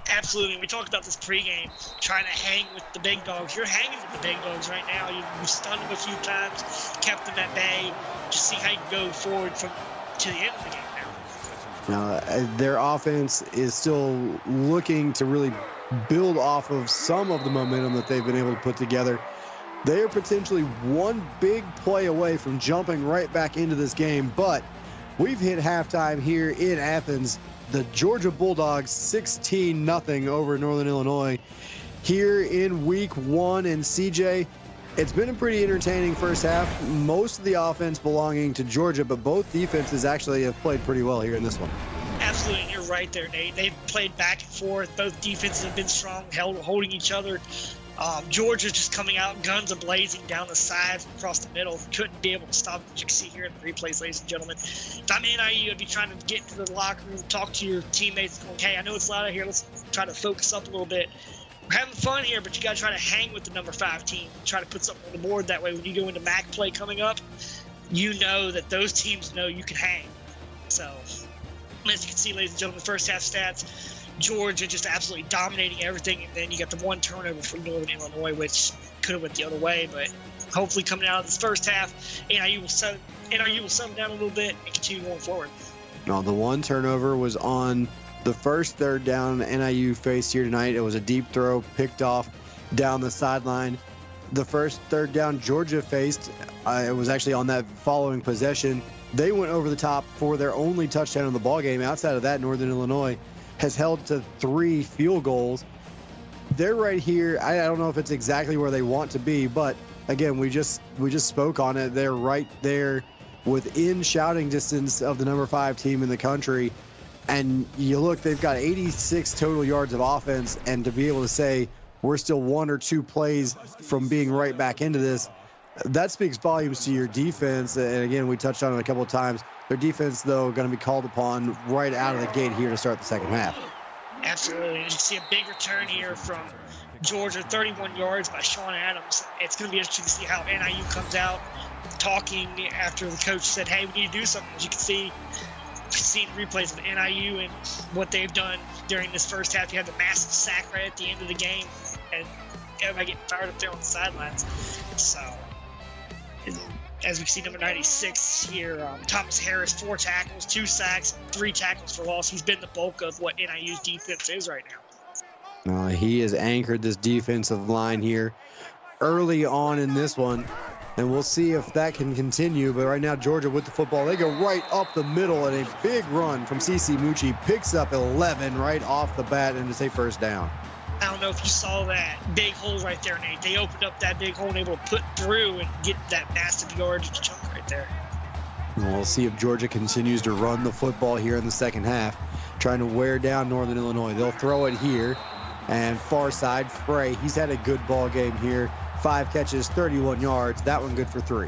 Absolutely. We talked about this pregame, trying to hang with the big dogs. You're hanging with the big dogs right now. You've stunned them a few times, kept them at bay. Just see how you can go forward to the end of the game now. Now, their offense is still looking to really build off of some of the momentum that they've been able to put together. They are potentially one big play away from jumping right back into this game, but we've hit halftime here in Athens. The Georgia Bulldogs 16-0 over Northern Illinois here in week 1. And CJ, it's been a pretty entertaining first half. Most of the offense belonging to Georgia, but both defenses actually have played pretty well here in this one. Absolutely, and you're right there, Nate. They've played back and forth. Both defenses have been strong, holding each other. Georgia's just coming out, guns a-blazing down the sides and across the middle. Couldn't be able to stop it. You can see here in the replays, ladies and gentlemen. If I'm NIU, I'd be trying to get into the locker room, talk to your teammates, going, hey, I know it's loud out here. Let's try to focus up a little bit. We're having fun here, but you got to try to hang with the number 5 team. Try to put something on the board. That way when you go into MAC play coming up, you know that those teams know you can hang. So, as you can see, ladies and gentlemen, first half stats, Georgia just absolutely dominating everything, and then you got the 1 turnover from Northern Illinois, which could have went the other way, but hopefully coming out of this first half, NIU will settle down a little bit and continue going forward. No, the 1 turnover was on the first third down NIU faced here tonight. It was a deep throw picked off down the sideline. The first third down Georgia faced, it was actually on that following possession. They went over the top for their only touchdown in the ballgame. Outside of that, Northern Illinois has held to 3 field goals. They're right here. I don't know if it's exactly where they want to be, but again, we just spoke on it. They're right there within shouting distance of the number 5 team in the country. And you look, they've got 86 total yards of offense, and to be able to say we're still 1 or 2 plays from being right back into this, that speaks volumes to your defense. And again, we touched on it a couple of times. Their defense, though, going to be called upon right out of the gate here to start the second half. Absolutely. You see a big return here from Georgia, 31 yards by Sean Adams. It's going to be interesting to see how NIU comes out talking after the coach said, hey, we need to do something. As you can see, we've seen replays of NIU and what they've done during this first half. You had the massive sack right at the end of the game, and everybody getting fired up there on the sidelines. So, as we see, number 96 here, Thomas Harris, 4 tackles, 2 sacks, 3 tackles for loss. He's been the bulk of what NIU's defense is right now. He has anchored this defensive line here early on in this one, and we'll see if that can continue. But right now, Georgia with the football. They go right up the middle, and a big run from CC Mucci picks up 11 right off the bat, and it's a first down. I don't know if you saw that big hole right there, Nate. They opened up that big hole and able to put through and get that massive yardage chunk right there. We'll see if Georgia continues to run the football here in the second half, trying to wear down Northern Illinois. They'll throw it here, and far side, Frey. He's had a good ball game here. 5 catches, 31 yards. That one good for 3.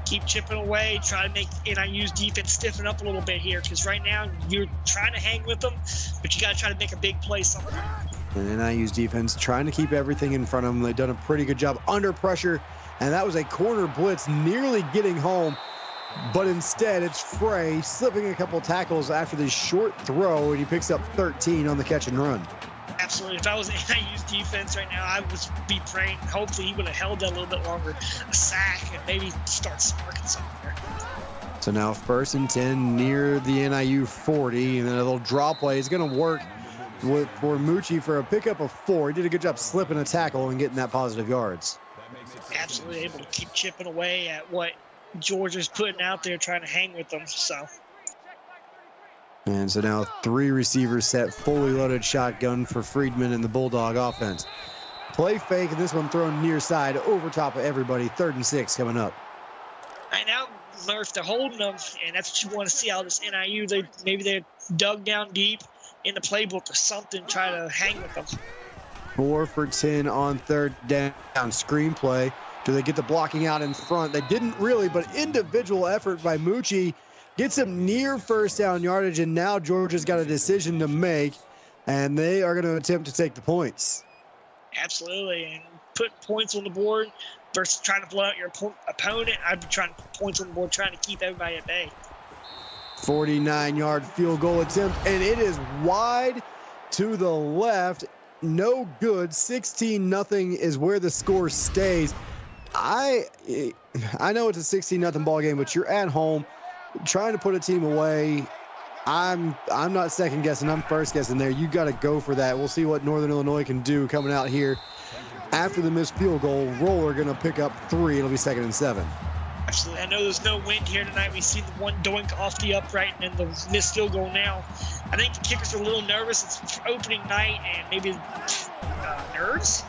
Keep chipping away, try to make NIU's defense stiffen up a little bit here, because right now you're trying to hang with them, but you got to try to make a big play somewhere. And NIU's defense trying to keep everything in front of them. They've done a pretty good job under pressure, and that was a corner blitz nearly getting home, but instead it's Frey slipping a couple tackles after this short throw, and he picks up 13 on the catch and run. Absolutely. If I was NIU's defense right now, I would be praying. Hopefully he would have held that a little bit longer. A sack and maybe start sparking something there. So now 1st and 10 near the NIU 40, and then a little draw play is going to work for Mucci for a pickup of 4. He did a good job slipping a tackle and getting that positive yards. Absolutely able to keep chipping away at what Georgia's putting out there, trying to hang with them. And so now 3 receivers set, fully loaded shotgun for Friedman and the Bulldog offense. Play fake, and this one thrown near side over top of everybody. 3rd and 6 coming up. Right now, Murph, they're holding them, and that's what you want to see out of this NIU. Maybe they're dug down deep in the playbook or something, try to hang with them. 4 for 10 on 3rd down. Screenplay. Do they get the blocking out in front? They didn't really, but individual effort by Mucci gets him near 1st down yardage, and now Georgia's got a decision to make, and they are going to attempt to take the points. Absolutely, and put points on the board versus trying to blow out your opponent, I'd be trying to put points on the board, trying to keep everybody at bay. 49-yard field goal attempt, and it is wide to the left. No good. 16-0 is where the score stays. I know it's a 16-0 ball game, but you're at home trying to put a team away. I'm not second guessing. I'm first guessing there. You got to go for that. We'll see what Northern Illinois can do coming out here after the missed field goal. Roller going to pick up 3. It'll be 2nd and 7. Absolutely. I know there's no wind here tonight. We see the one doink off the upright and then the missed field goal now. I think the kickers are a little nervous. It's opening night and maybe nerves.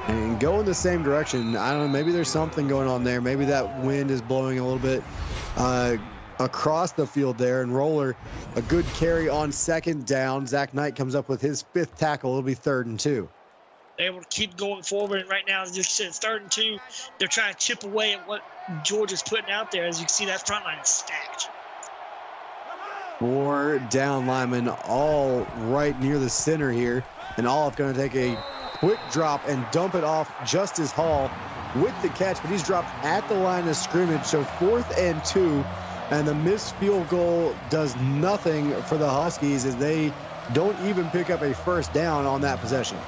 And going the same direction. I don't know. Maybe there's something going on there. Maybe that wind is blowing a little bit across the field there. And Roller, a good carry on 2nd down. Zach Knight comes up with his 5th tackle. It'll be 3rd and 2. They're able to keep going forward. And right now, as you said, 3rd and 2, they're trying to chip away at what Georgia's putting out there. As you can see, that front line is stacked. 4 down linemen all right near the center here. And Olive going to take a quick drop and dump it off Justice Hall with the catch, but he's dropped at the line of scrimmage. So 4th and 2, and the missed field goal does nothing for the Huskies as they don't even pick up a 1st down on that possession.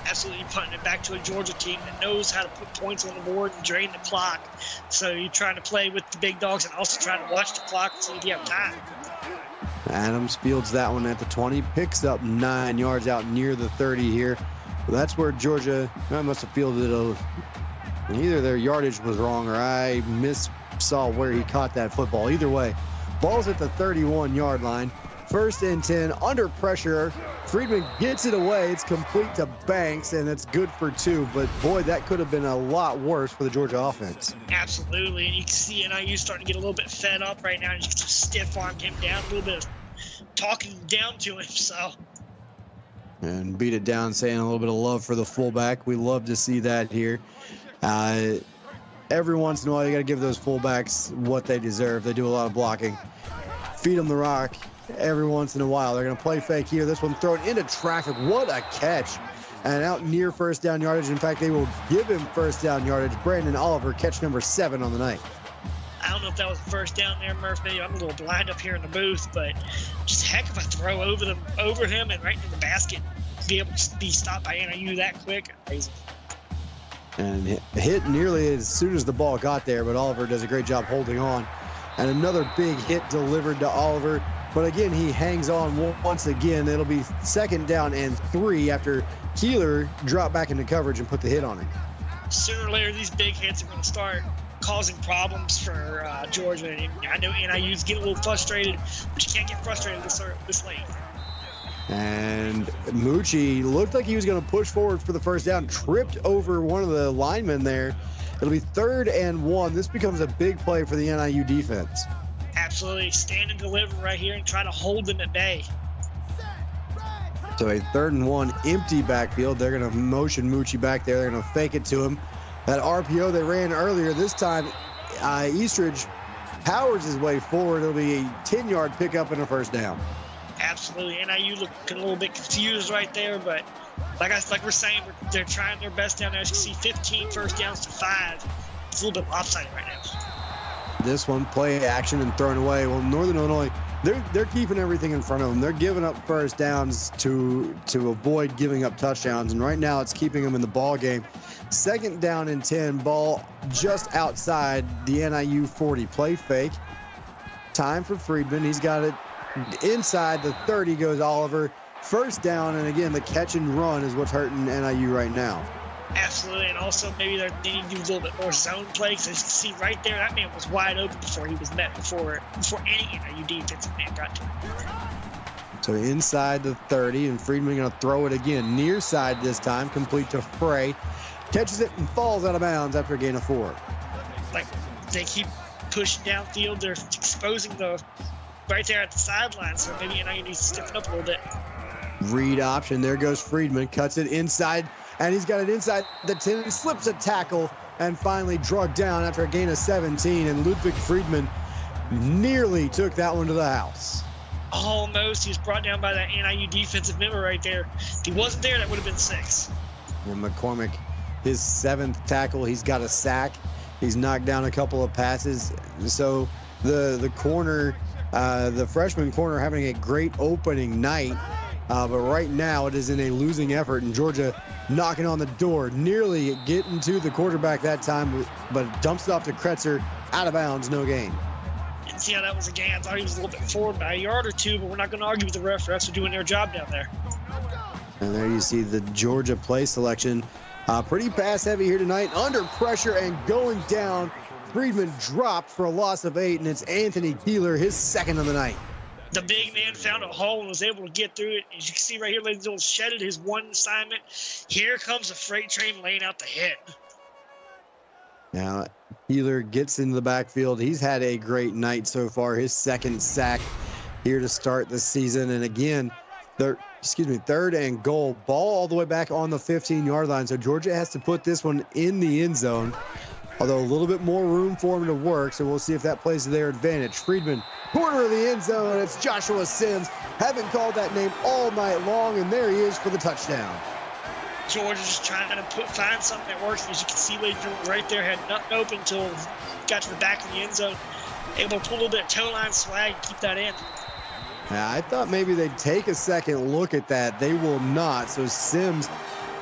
Absolutely punting it back to a Georgia team that knows how to put points on the board and drain the clock. So you're trying to play with the big dogs and also trying to watch the clock so you have time. Adams fields that one at the 20, picks up 9 yards out near the 30 here. Well, that's where Georgia must have fielded either their yardage was wrong or I saw where he caught that football. Either way, ball's at the 31-yard line. 1st and 10, under pressure. Friedman gets it away. It's complete to Banks, and it's good for 2. But, boy, that could have been a lot worse for the Georgia offense. Absolutely, and you can see NIU starting to get a little bit fed up right now. And you can just stiff-armed him down, a little bit of talking down to him, so. And beat it down, saying a little bit of love for the fullback. We love to see that here. Every once in a while, you got to give those fullbacks what they deserve. They do a lot of blocking. Feed them the rock every once in a while. They're going to play fake here. This one thrown into traffic. What a catch. And out near 1st down yardage. In fact, they will give him 1st down yardage. Brandon Oliver, catch number 7 on the night. I don't know if that was the 1st down there, Murph. Maybe I'm a little blind up here in the booth, but just heck if I throw over him and right into the basket, be able to be stopped by NIU that quick. Amazing. And hit nearly as soon as the ball got there, but Oliver does a great job holding on. And another big hit delivered to Oliver. But again, he hangs on once again. It'll be 2nd down and 3 after Keeler dropped back into coverage and put the hit on him. Sooner or later, these big hits are going to start causing problems for Georgia. And I know NIU's getting a little frustrated, but you can't get frustrated this late. And Mucci looked like he was going to push forward for the 1st down, tripped over one of the linemen there. It'll be 3rd and 1. This becomes a big play for the NIU defense. Absolutely. Stand and deliver right here and try to hold them at bay. So a 3rd and 1, empty backfield. They're going to motion Mucci back there. They're going to fake it to him. That RPO they ran earlier, this time Eastridge powers his way forward. It'll be a 10-yard pickup and a 1st down. Absolutely. NIU looking a little bit confused right there, but like we're saying, they're trying their best down there. As you can see, 15 1st downs to 5. It's a little bit lopsided right now. This one, play action and thrown away. Well, Northern Illinois, they're keeping everything in front of them. They're giving up 1st downs to avoid giving up touchdowns, and right now it's keeping them in the ball game. 2nd down and 10, ball just outside the NIU 40. Play fake. Time for Friedman. He's got it inside the 30 goes Oliver. 1st down, and again, the catch and run is what's hurting NIU right now. Absolutely, and also maybe they need to do a little bit more zone play, because as you can see right there, that man was wide open before he was met, before any NIU defensive man got to him. So inside the 30, and Friedman going to throw it again. Near side this time, complete to Frey. Catches it and falls out of bounds after a gain of 4. Like, they keep pushing downfield. They're exposing the right there at the sideline, so maybe NIU needs to stiffen up a little bit. Read option. There goes Friedman. Cuts it inside, and he's got it inside the 10. He slips a tackle and finally drugged down after a gain of 17, and Ludwig Friedman nearly took that one to the house. Almost. He was brought down by that NIU defensive member right there. If he wasn't there, that would have been 6. And McCormick his 7th tackle. He's got a sack. He's knocked down a couple of passes. So the corner, the freshman corner, having a great opening night. But right now it is in a losing effort, and Georgia knocking on the door, nearly getting to the quarterback that time, but dumps it off to Kretzer, out of bounds, no gain. Didn't see how that was a game. I thought he was a little bit forward by a yard or two, but we're not going to argue with the refs. Refs are doing their job down there. And there you see the Georgia play selection. Pretty pass heavy here tonight, under pressure and going down. Friedman dropped for a loss of 8, and it's Anthony Keeler, his 2nd of the night. The big man found a hole and was able to get through it. As you can see right here, ladies and gentlemen, shedded his 1 assignment. Here comes the freight train laying out the hit. Now, Keeler gets into the backfield. He's had a great night so far. His 2nd sack here to start the season. And again, 3rd and goal. Ball all the way back on the 15-yard line. So Georgia has to put this one in the end zone, although a little bit more room for him to work. So we'll see if that plays to their advantage. Friedman, corner of the end zone. It's Joshua Sims. Haven't called that name all night long, and there he is for the touchdown. Georgia's just trying to find something that works. As you can see, ladies and gentlemen, right there, had nothing open until got to the back of the end zone. Able to pull a little bit of toe line swag and keep that in. Now, I thought maybe they'd take a second look at that. They will not. So Sims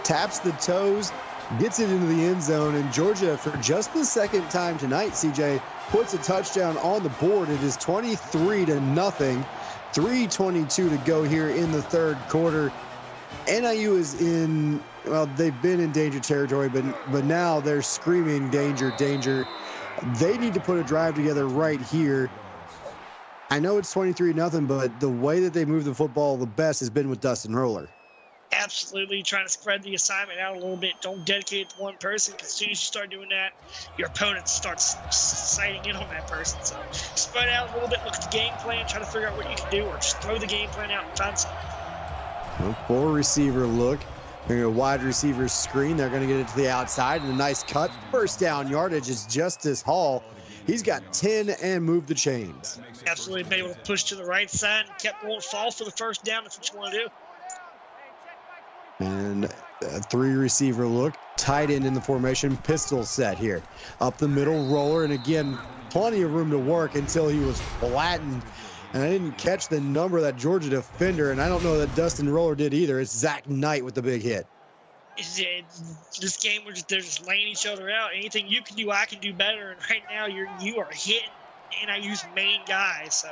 taps the toes, gets it into the end zone, and Georgia, for just the 2nd time tonight, CJ, puts a touchdown on the board. It is 23-0. 3:22 to go here in the 3rd quarter. NIU is in, well, they've been in danger territory, but now they're screaming danger, danger. They need to put a drive together right here. I know it's 23-0, but the way that they move the football the best has been with Dustin Roller. Absolutely, trying to spread the assignment out a little bit. Don't dedicate it to one person, because as soon as you start doing that, your opponent starts sighting in on that person. So spread out a little bit, look at the game plan, try to figure out what you can do, or just throw the game plan out and find something. 4-receiver look. They're a wide receiver screen. They're going to get it to the outside, and a nice cut. First down yardage is Justice Hall. He's got 10 and moved the chains. Absolutely, been able to push to the right side and kept going, fall for the first down. That's what you want to do. And a 3-receiver look. Tight end in the formation. Pistol set here. Up the middle, Roller, and again, plenty of room to work until he was flattened. And I didn't catch the number of that Georgia defender, and I don't know that Dustin Roller did either. It's Zach Knight with the big hit. This game, they're just laying each other out. Anything you can do, I can do better. And right now, you are hitting NIU's main guy. So.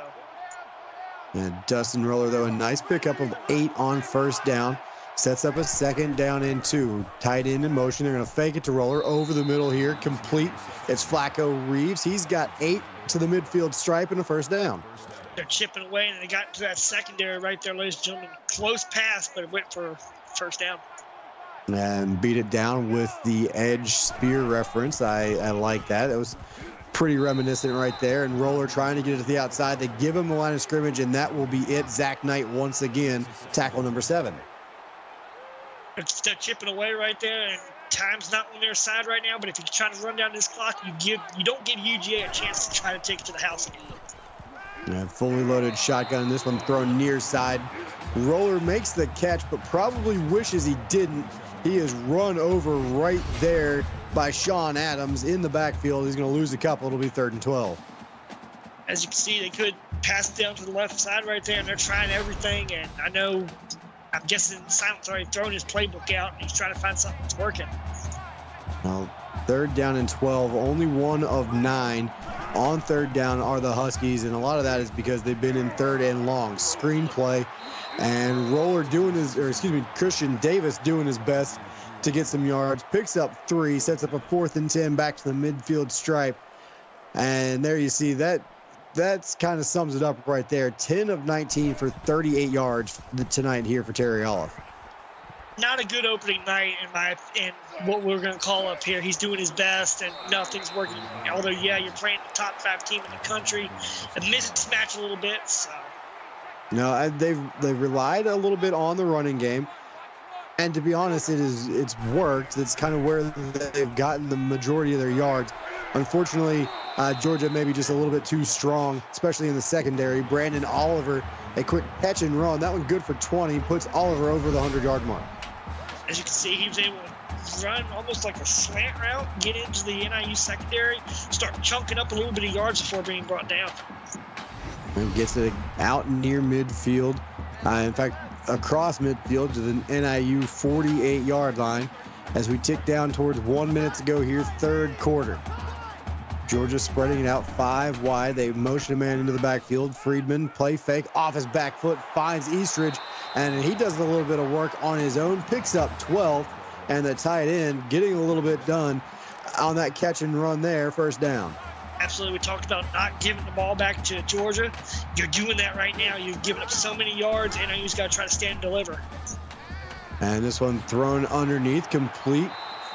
And Dustin Roller, though, a nice pickup of 8 on first down. Sets up a 2nd down and 2. Tight end in motion. They're going to fake it to Roller over the middle here. Complete. It's Flacco Reeves. He's got 8 to the midfield stripe and a first down. They're chipping away, and they got to that secondary right there, ladies and gentlemen. Close pass, but it went for first down. And beat it down with the edge spear reference. I like that. It was pretty reminiscent right there. And Roller trying to get it to the outside. They give him the line of scrimmage, and that will be it. Zach Knight once again, tackle number 7. They're chipping away right there, and time's not on their side right now. But if you're trying to run down this clock, you don't give UGA a chance to try to take it to the house again. Fully loaded shotgun in this one, thrown near side. Roller makes the catch, but probably wishes he didn't. He is run over right there by Sean Adams in the backfield. He's going to lose a couple. It'll be 3rd and 12. As you can see, they could pass it down to the left side right there, and they're trying everything. And I'm guessing Silent's already thrown his playbook out, and he's trying to find something that's working. Well, 3rd down and 12. Only 1 of 9 on 3rd down are the Huskies, and a lot of that is because they've been in 3rd and long. Screenplay, and Roller Christian Davis doing his best to get some yards. Picks up 3, sets up a 4th and 10 back to the midfield stripe. And there you see that. That's kind of sums it up right there. 10 of 19 for 38 yards tonight here for Terry Olive. Not a good opening night in what we're going to call up here. He's doing his best, and nothing's working. Although, yeah, you're playing the top 5 team in the country. A mismatch a little bit. So. No, they've relied a little bit on the running game, and to be honest, it's worked. It's kind of where they've gotten the majority of their yards. Unfortunately, Georgia maybe just a little bit too strong, especially in the secondary. Brandon Oliver, a quick catch and run. That one good for 20, puts Oliver over the 100-yard mark. As you can see, he was able to run almost like a slant route, get into the NIU secondary, start chunking up a little bit of yards before being brought down. And gets it out near midfield. In fact, across midfield to the NIU 48-yard line as we tick down towards 1 minute to go here, third quarter. Georgia spreading it out 5 wide. They motion a man into the backfield. Friedman, play fake, off his back foot, finds Eastridge, and he does a little bit of work on his own, picks up 12, and the tight end getting a little bit done on that catch and run there, first down. Absolutely. We talked about not giving the ball back to Georgia. You're doing that right now. You've given up so many yards, and NIU's got to try to stand and deliver. And this one thrown underneath, complete.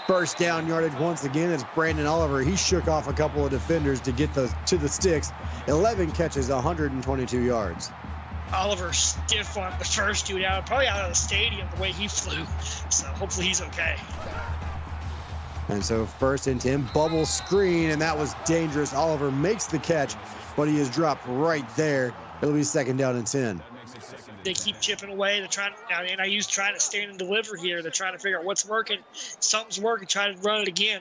First down yardage once again. It's Brandon Oliver. He shook off a couple of defenders to get to the sticks. 11 catches, 122 yards. Oliver stiff on the first dude out, probably out of the stadium the way he flew. So hopefully he's okay. And so first and 10, bubble screen, and that was dangerous. Oliver makes the catch, but he is dropped right there. It'll be second down and 10. They keep chipping away. They're trying. Now NIU's trying to stand and deliver here. They're trying to figure out what's working. Something's working. Try to run it again.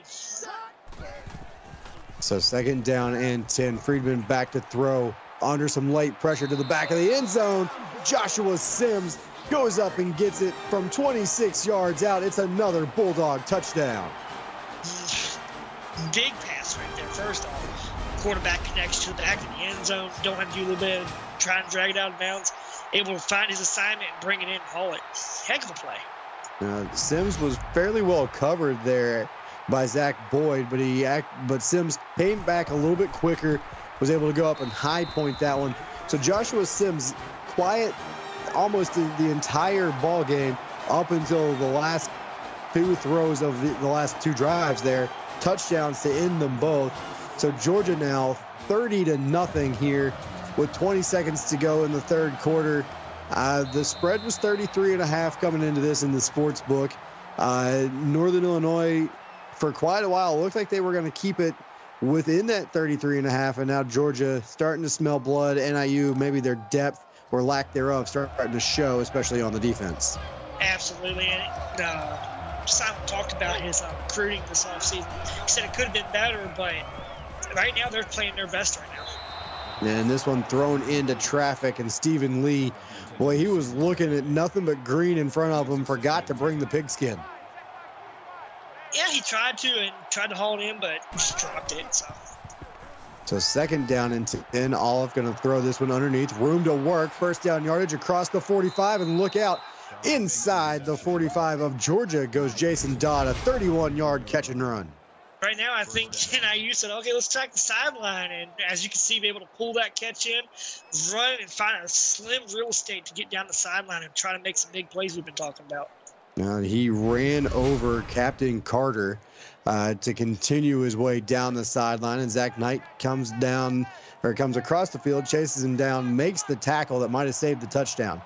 So second down and 10. Friedman back to throw under some late pressure to the back of the end zone. Joshua Sims goes up and gets it from 26 yards out. It's another Bulldog touchdown. Big pass right there. First off, quarterback connects to the back of the end zone. Don't have to do a little bit of trying to drag it out of bounds. Able to find his assignment and bring it in and haul it. Heck of a play. Sims was fairly well covered there by Zach Boyd, but Sims came back a little bit quicker, was able to go up and high point that one. So Joshua Sims quiet almost the entire ball game up until the last 2 throws of the last 2 drives there. Touchdowns to end them both. So Georgia now 30-0 here with 20 seconds to go in the third quarter. The spread was 33.5 coming into this in the sports book. Northern Illinois, for quite a while, looked like they were going to keep it within that 33.5, and now Georgia starting to smell blood. NIU, maybe their depth or lack thereof starting to show, especially on the defense. Absolutely. And Simon talked about his recruiting this offseason. He said it could have been better, but right now they're playing their best right now. And this one thrown into traffic, and Stephen Lee, boy, he was looking at nothing but green in front of him, forgot to bring the pigskin. Yeah, he tried to haul it in, but just dropped it. So second down and 10. Olive going to throw this one underneath. Room to work. First down yardage across the 45, and look out. Inside the 45 of Georgia goes Jason Dodd, a 31-yard catch and run. Right now, I think NIU said, okay, let's track the sideline. And as you can see, be able to pull that catch in, run and find a slim real estate to get down the sideline and try to make some big plays we've been talking about. He ran over Captain Carter to continue his way down the sideline, and Zach Knight comes across the field, chases him down, makes the tackle that might have saved the touchdown.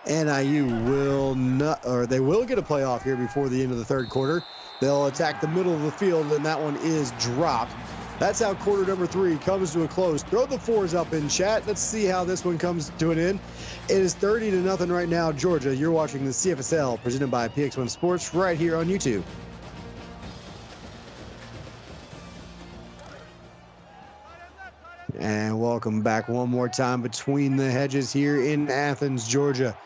NIU will get a playoff here before the end of the third quarter. They'll attack the middle of the field, and that one is dropped. That's how quarter number 3 comes to a close. Throw the 4s up in chat. Let's see how this one comes to an end. It is 30-0 right now, Georgia. You're watching the CFSL presented by PX1 Sports right here on YouTube. And welcome back one more time between the hedges here in Athens, Georgia.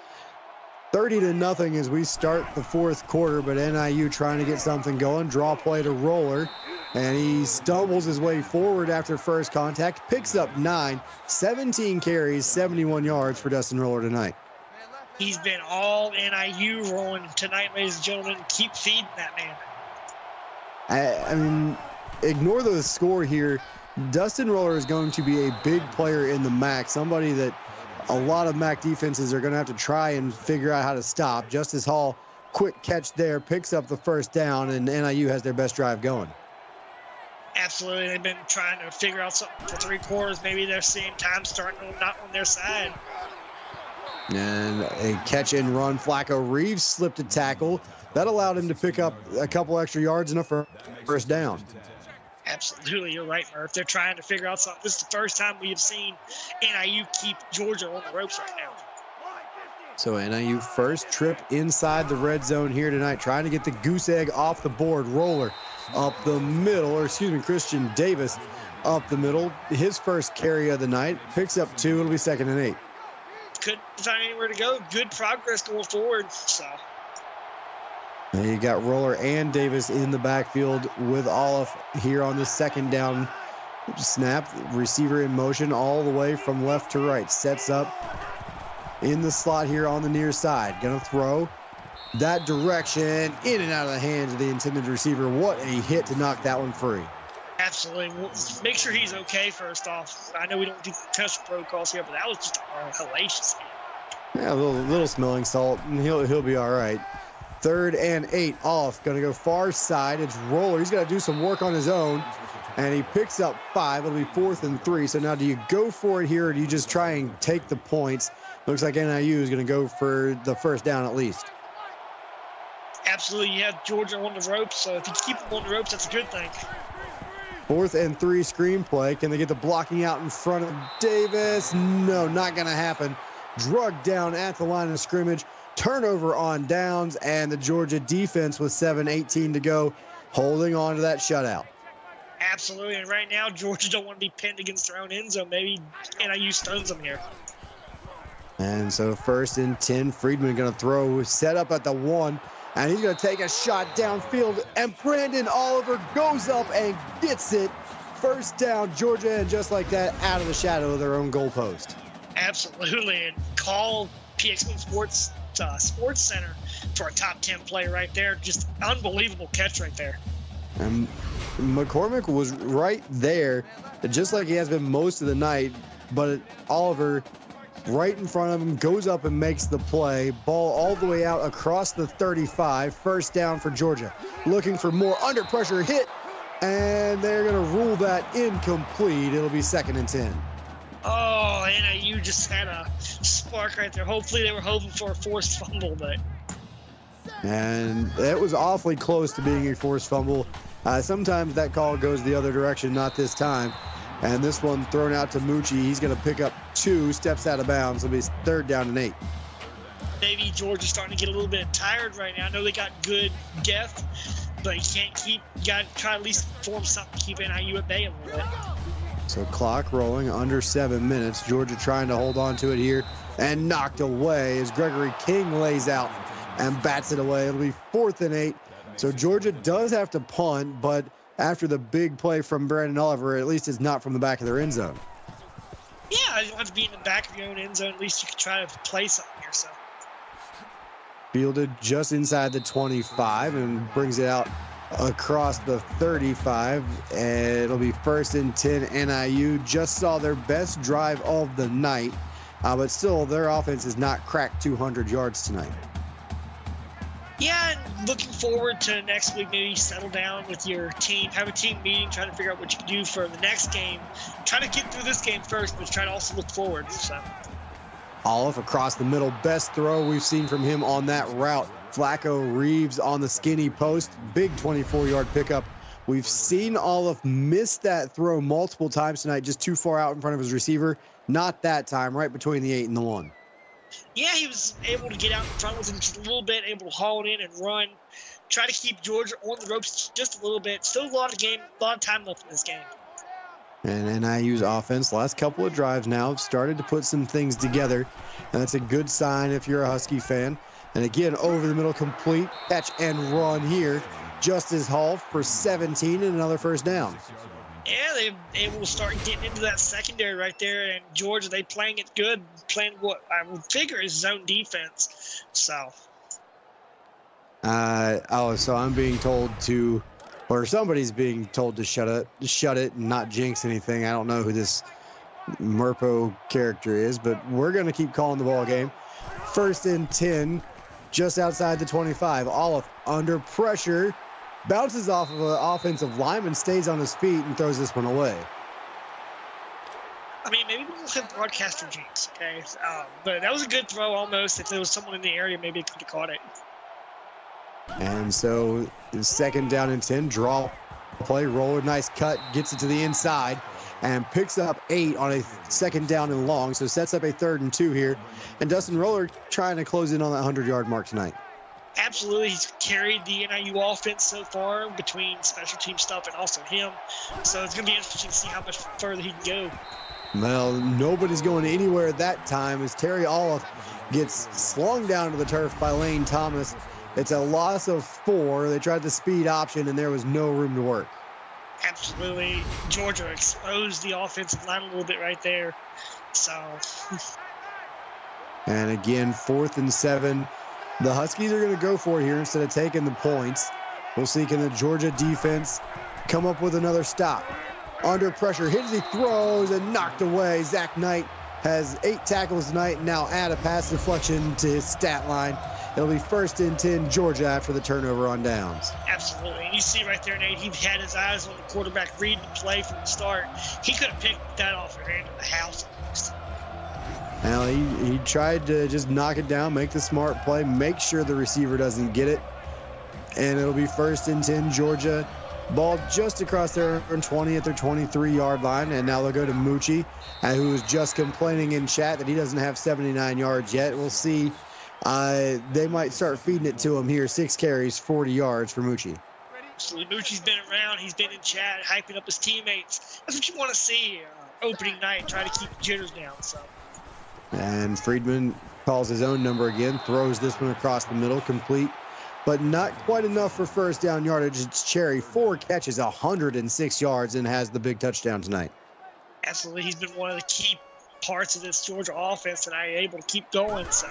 30-0 as we start the fourth quarter, but NIU trying to get something going. Draw play to Roller, and he stumbles his way forward after first contact, picks up 9, 17 carries, 71 yards for Dustin Roller tonight. He's been all NIU rolling tonight, ladies and gentlemen. Keep feeding that man. I mean, ignore the score here. Dustin Roller is going to be a big player in the MAC, somebody that a lot of MAC defenses are going to have to try and figure out how to stop. Justice Hall, quick catch there, picks up the first down, and NIU has their best drive going. Absolutely. They've been trying to figure out something for 3 quarters. Maybe they're seeing time starting not on their side. And a catch and run. Flacco Reeves slipped a tackle. That allowed him to pick up a couple extra yards and a first down. Absolutely, you're right, Murph. They're trying to figure out something. This is the first time we have seen NIU keep Georgia on the ropes right now. So NIU first trip inside the red zone here tonight, trying to get the goose egg off the board. Roller up the middle, or excuse me, Christian Davis up the middle. His first carry of the night, picks up 2. It'll be 2nd and 8. Couldn't find anywhere to go. Good progress going forward. So. And you got Roller and Davis in the backfield with Olive here on the 2nd down snap. Receiver in motion all the way from left to right. Sets up in the slot here on the near side. Gonna throw that direction, in and out of the hands of the intended receiver. What a hit to knock that one free. Absolutely. We'll make sure he's okay first off. I know we don't do concussion protocols here, but that was just a hellacious hit. Yeah, a little smelling salt, and he'll be all right. 3rd and 8. Off, gonna go far side. It's Roller. He's got to do some work on his own, and he picks up 5. It'll be 4th and 3. So now, do you go for it here, or do you just try and take the points? Looks like NIU is going to go for the 1st down at least. Absolutely. You have Georgia on the ropes, so if you keep them on the ropes, that's a good thing. 4th and 3 screenplay. Can they get the blocking out in front of Davis? No, not going to happen. Drugged down at the line of scrimmage. Turnover on downs, and the Georgia defense with 7:18 to go, holding on to that shutout. Absolutely. And right now, Georgia don't want to be pinned against their own end zone. Maybe NIU stones them here. And so 1st and 10, Friedman going to throw, set up at the 1, and he's going to take a shot downfield, and Brandon Oliver goes up and gets it. 1st down, Georgia, and just like that, out of the shadow of their own goalpost. Absolutely, and call PX1 Sports Center for a top 10 play right there. Just unbelievable catch right there. And McCormick was right there, just like he has been most of the night, but Oliver right in front of him, goes up and makes the play. Ball all the way out across the 35. 1st down for Georgia. Looking for more under pressure hit, and they're going to rule that incomplete. It'll be 2nd and 10. Oh, NIU just had a spark right there. Hopefully they were hoping for a forced fumble, but. And it was awfully close to being a forced fumble. Sometimes that call goes the other direction, not this time. And this one thrown out to Mucci. He's going to pick up 2, steps out of bounds. It'll be 3rd down and 8. Maybe Georgia's starting to get a little bit tired right now. I know they got good depth, but you got to try to at least form something to keep NIU at bay a little bit. So clock rolling, under 7 minutes. Georgia trying to hold on to it here, and knocked away as Gregory King lays out and bats it away. It'll be 4th and 8. So Georgia does have to punt, but after the big play from Brandon Oliver, at least it's not from the back of their end zone. Yeah, you don't have to be in the back of your own end zone. At least you can try to play something here. So. Fielded just inside the 25 and brings it out across the 35. And it'll be 1st and 10 NIU. Just saw their best drive of the night, but still their offense has not cracked 200 yards tonight. Yeah, and looking forward to next week, maybe settle down with your team, have a team meeting, try to figure out what you can do for the next game. Try to get through this game first, but try to also look forward. So. Olive across the middle, best throw we've seen from him on that route. Flacco Reeves on the skinny post, big 24-yard pickup. We've seen Olive miss that throw multiple times tonight, just too far out in front of his receiver. Not that time, right between the 8 and the 1. Yeah, he was able to get out in front with him just a little bit, able to haul it in and run. Try to keep Georgia on the ropes just a little bit. Still a lot of time left in this game. And NIU's offense, last couple of drives now, started to put some things together. And that's a good sign if you're a Husky fan. And again, over the middle, complete catch and run here. Justice Hall for 17 and another 1st down. Yeah, they're able to start getting into that secondary right there. And Georgia, they playing it good, playing what I would figure is zone defense. So. So I'm being told to, or somebody's being told to shut it and not jinx anything. I don't know who this Murpo character is, but we're going to keep calling the ball game. 1st and 10, just outside the 25. Olive under pressure. Bounces off of an offensive lineman, stays on his feet, and throws this one away. I mean, maybe we'll have broadcaster jinx, okay? But that was a good throw almost. If there was someone in the area, maybe it could have caught it. And so 2nd down and 10, draw play, roller, nice cut, gets it to the inside. and picks up 8 on a second down and long, so sets up a 3rd and 2 here. And Dustin Roller trying to close in on that 100-yard mark tonight. Absolutely, he's carried the NIU offense so far between special team stuff and also him. So it's going to be interesting to see how much further he can go. Well, nobody's going anywhere at that time as Terry Olive gets slung down to the turf by Lane Thomas. It's a loss of 4. They tried the speed option, and there was no room to work. Absolutely. Georgia exposed the offensive line a little bit right there. So. And again, 4th and 7. The Huskies are going to go for it here instead of taking the points. We'll see, can the Georgia defense come up with another stop? Under pressure, hits, he throws, and knocked away. Zach Knight has 8 tackles tonight, and now add a pass deflection to his stat line. It'll be 1st and 10 Georgia after the turnover on downs. Absolutely. And you see right there, Nate, he had his eyes on the quarterback reading the play from the start. He could have picked that off and ran to the house almost. Now, he tried to just knock it down, make the smart play, make sure the receiver doesn't get it. And it'll be 1st and 10 Georgia. Ball just across their 20 at their 23-yard line. And now they'll go to Mucci, who was just complaining in chat that he doesn't have 79 yards yet. We'll see. They might start feeding it to him here. 6 carries, 40 yards for Mucci. So Mucci's been around. He's been in chat, hyping up his teammates. That's what you want to see opening night, try to keep the jitters down. So. And Friedman calls his own number again, throws this one across the middle, complete, but not quite enough for first down yardage. It's Cherry, 4 catches, 106 yards, and has the big touchdown tonight. Absolutely. He's been one of the key parts of this Georgia offense, and I able to keep going. So.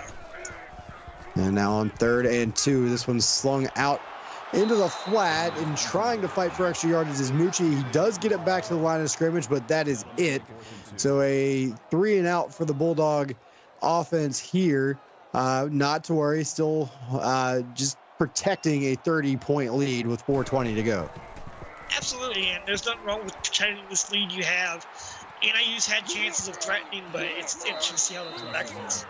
And now on 3rd and 2, this one's slung out into the flat and trying to fight for extra yardage is Mucci. He does get it back to the line of scrimmage, but that is it. So a 3 and out for the Bulldog offense here. Not to worry, still just protecting a 30-point lead with 4:20 to go. Absolutely, and there's nothing wrong with protecting this lead you have. NIU's had chances of threatening, but it's interesting to see how they come back from this.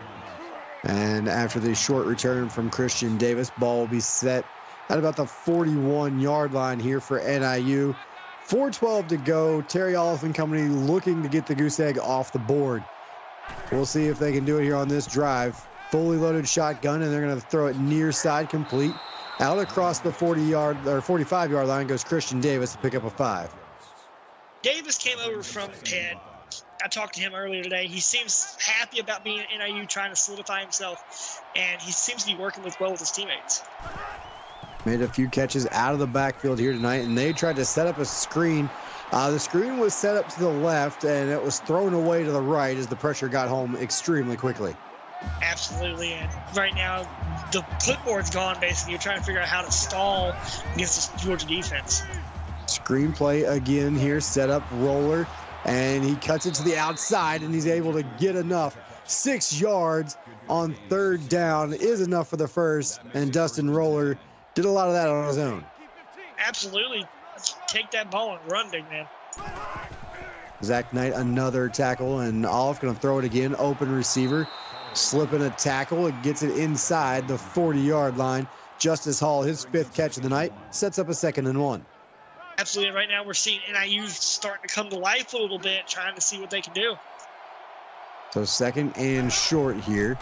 And after the short return from Christian Davis, ball will be set at about the 41-yard line here for NIU. 4:12 to go. Terry Olive and company looking to get the goose egg off the board. We'll see if they can do it here on this drive. Fully loaded shotgun, and they're going to throw it near side complete. Out across the 40-yard or 45-yard line goes Christian Davis to pick up a 5. Davis came over from Penn. I talked to him earlier today. He seems happy about being at NIU, trying to solidify himself, and he seems to be working well with his teammates. Made a few catches out of the backfield here tonight, and they tried to set up a screen. The screen was set up to the left, and it was thrown away to the right as the pressure got home extremely quickly. Absolutely, and right now the clipboard's gone, basically. You're trying to figure out how to stall against this Georgia defense. Screenplay again here, set up Roller, and he cuts it to the outside, and he's able to get enough. 6 yards on 3rd down is enough for the first, and Dustin Roller did a lot of that on his own. Absolutely. Take that ball and run, big man. Zach Knight, another tackle, and Olive going to throw it again. Open receiver, slipping a tackle. It gets it inside the 40-yard line. Justice Hall, his 5th catch of the night, sets up a 2nd and 1. Absolutely. Right now we're seeing NIU starting to come to life a little bit, trying to see what they can do. So 2nd and short here.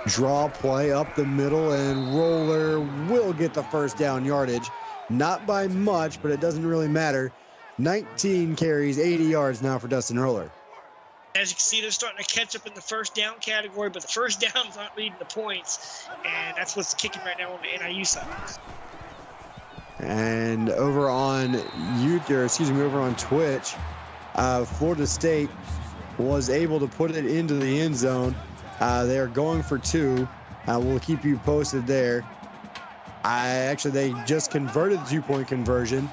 Draw play up the middle, and Roller will get the first down yardage. Not by much, but it doesn't really matter. 19 carries, 80 yards now for Dustin Roller. As you can see, they're starting to catch up in the first down category, but the first downs aren't leading to points, and that's what's kicking right now on the NIU side. And over on over on Twitch, Florida State was able to put it into the end zone. They are going for 2. We'll keep you posted there. They just converted the 2-point conversion.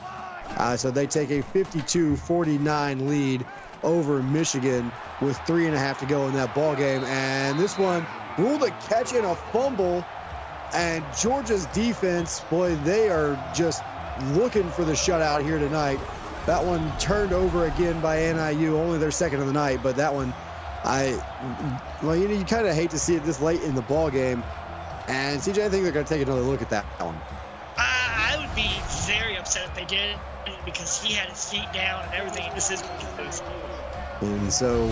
So they take a 52-49 lead over Michigan with 3.5 to go in that ball game. And this one ruled a catch and a fumble. And Georgia's defense, boy, they are just looking for the shutout here tonight. That one turned over again by NIU, only their 2nd of the night. But that one, you kind of hate to see it this late in the ball game. And CJ, I think they're going to take another look at that one. I would be very upset if they did because he had his feet down and everything. This is going to get loose. And so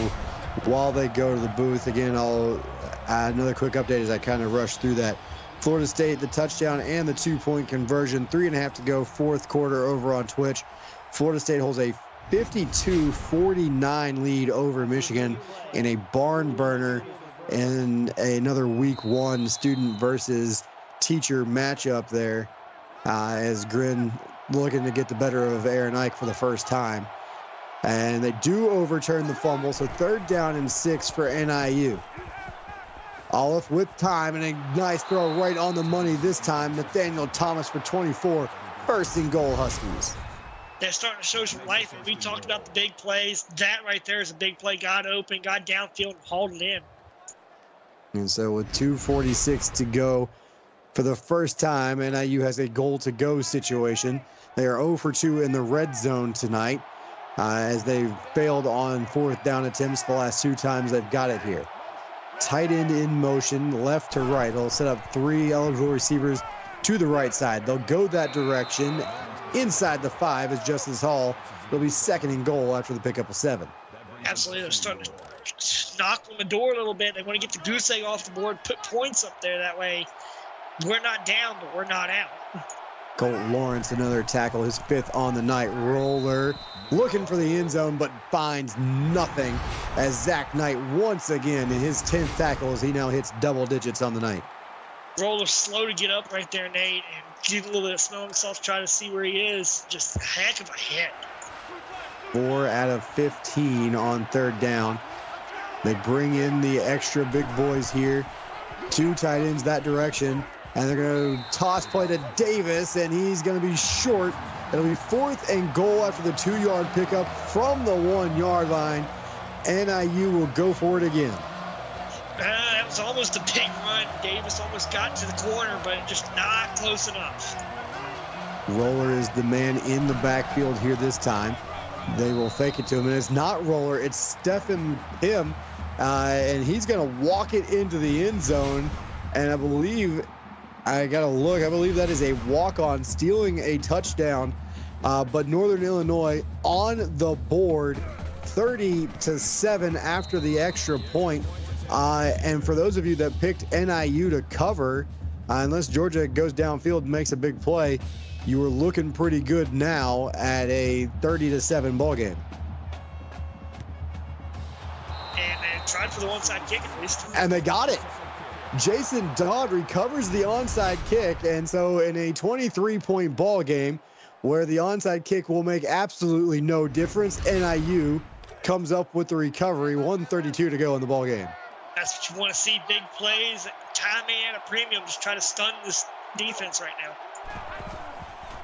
while they go to the booth, again, I'll add another quick update as I kind of rush through that. Florida State, the touchdown and the 2-point conversion, 3.5 to go, fourth quarter over on Twitch. Florida State holds a 52-49 lead over Michigan in a barn burner and another week 1 student versus teacher matchup there, as Grin looking to get the better of Aaron Ike for the first time. And they do overturn the fumble, so 3rd down and 6 for NIU. Olive with time and a nice throw right on the money this time. Nathaniel Thomas for 24, 1st and goal Huskies. They're starting to show some life. And we talked about the big plays. That right there is a big play. Got open, got downfield, and hauled it in. And so with 2:46 to go, for the first time, NIU has a goal-to-go situation. They are 0 for 2 in the red zone tonight, as they've failed on 4th down attempts the last 2 times they've got it here. Tight end in motion, left to right. They'll set up 3 eligible receivers to the right side. They'll go that direction. Inside the 5 is Justice Hall. It'll be 2nd and goal after the pickup of 7. Absolutely. They're starting to knock on the door a little bit. They want to get the goose egg off the board, put points up there. That way we're not down, but we're not out. Colt Lawrence, another tackle, his 5th on the night. Roller looking for the end zone, but finds nothing as Zach Knight once again in his 10th tackle as he now hits double digits on the night. Roller's slow to get up right there, Nate, and get a little bit of snow himself, try to see where he is. Just a heck of a hit. 4 out of 15 on 3rd down. They bring in the extra big boys here. 2 tight ends that direction. And they're going to toss play to Davis, and he's going to be short. It'll be 4th and goal after the 2-yard pickup from the 1-yard line. NIU will go for it again. That was almost a big run. Davis almost got to the corner, but just not close enough. Roller is the man in the backfield here this time. They will fake it to him, and it's not Roller, it's Stephen Pym, and he's going to walk it into the end zone, and I believe that is a walk-on, stealing a touchdown, but Northern Illinois on the board, 30-7 after the extra point. And for those of you that picked NIU to cover, unless Georgia goes downfield and makes a big play, you were looking pretty good now at a 30-7 ball game. And they tried for the onside kick at least. And they got it. Jason Dodd recovers the onside kick, and so in a 23-point ball game where the onside kick will make absolutely no difference, NIU comes up with the recovery, 1:32 to go in the ball game. That's what you want to see, big plays, timing at a premium, just try to stun this defense right now.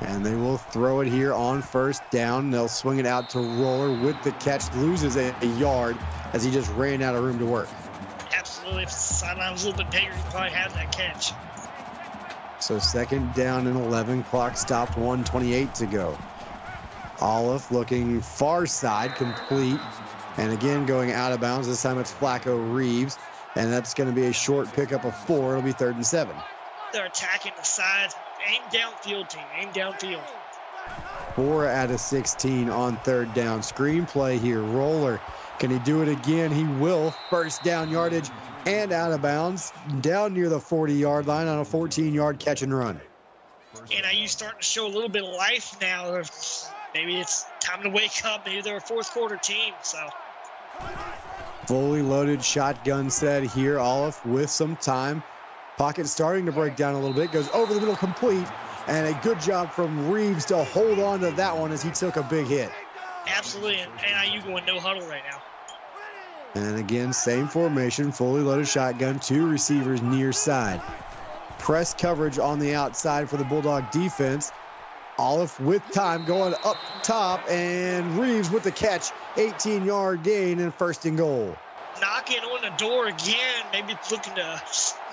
And they will throw it here on 1st down. They'll swing it out to Roller with the catch, loses a yard as he just ran out of room to work. Absolutely. If the sideline was a little bit bigger, he'd probably have that catch. So 2nd down and 11. Clock stopped, 1:28 to go. Olive looking far side, complete. And again, going out of bounds. This time it's Flacco Reeves. And that's going to be a short pickup of 4. It'll be 3rd and 7. They're attacking the sides. Aim downfield, team. Aim downfield. 4 out of 16 on 3rd down. Screenplay here. Roller. Can he do it again? He will. 1st down yardage and out of bounds. Down near the 40-yard line on a 14-yard catch and run. NIU starting to show a little bit of life now. Maybe it's time to wake up. Maybe they're a 4th quarter team. So fully loaded shotgun set here. Olive with some time. Pocket starting to break down a little bit. Goes over the middle, complete. And a good job from Reeves to hold on to that one as he took a big hit. Absolutely. And NIU going no huddle right now. And again, same formation, fully loaded shotgun, 2 receivers near side. Press coverage on the outside for the Bulldog defense. Olive with time going up top, and Reeves with the catch, 18-yard gain and 1st and goal. Knocking on the door again, maybe looking to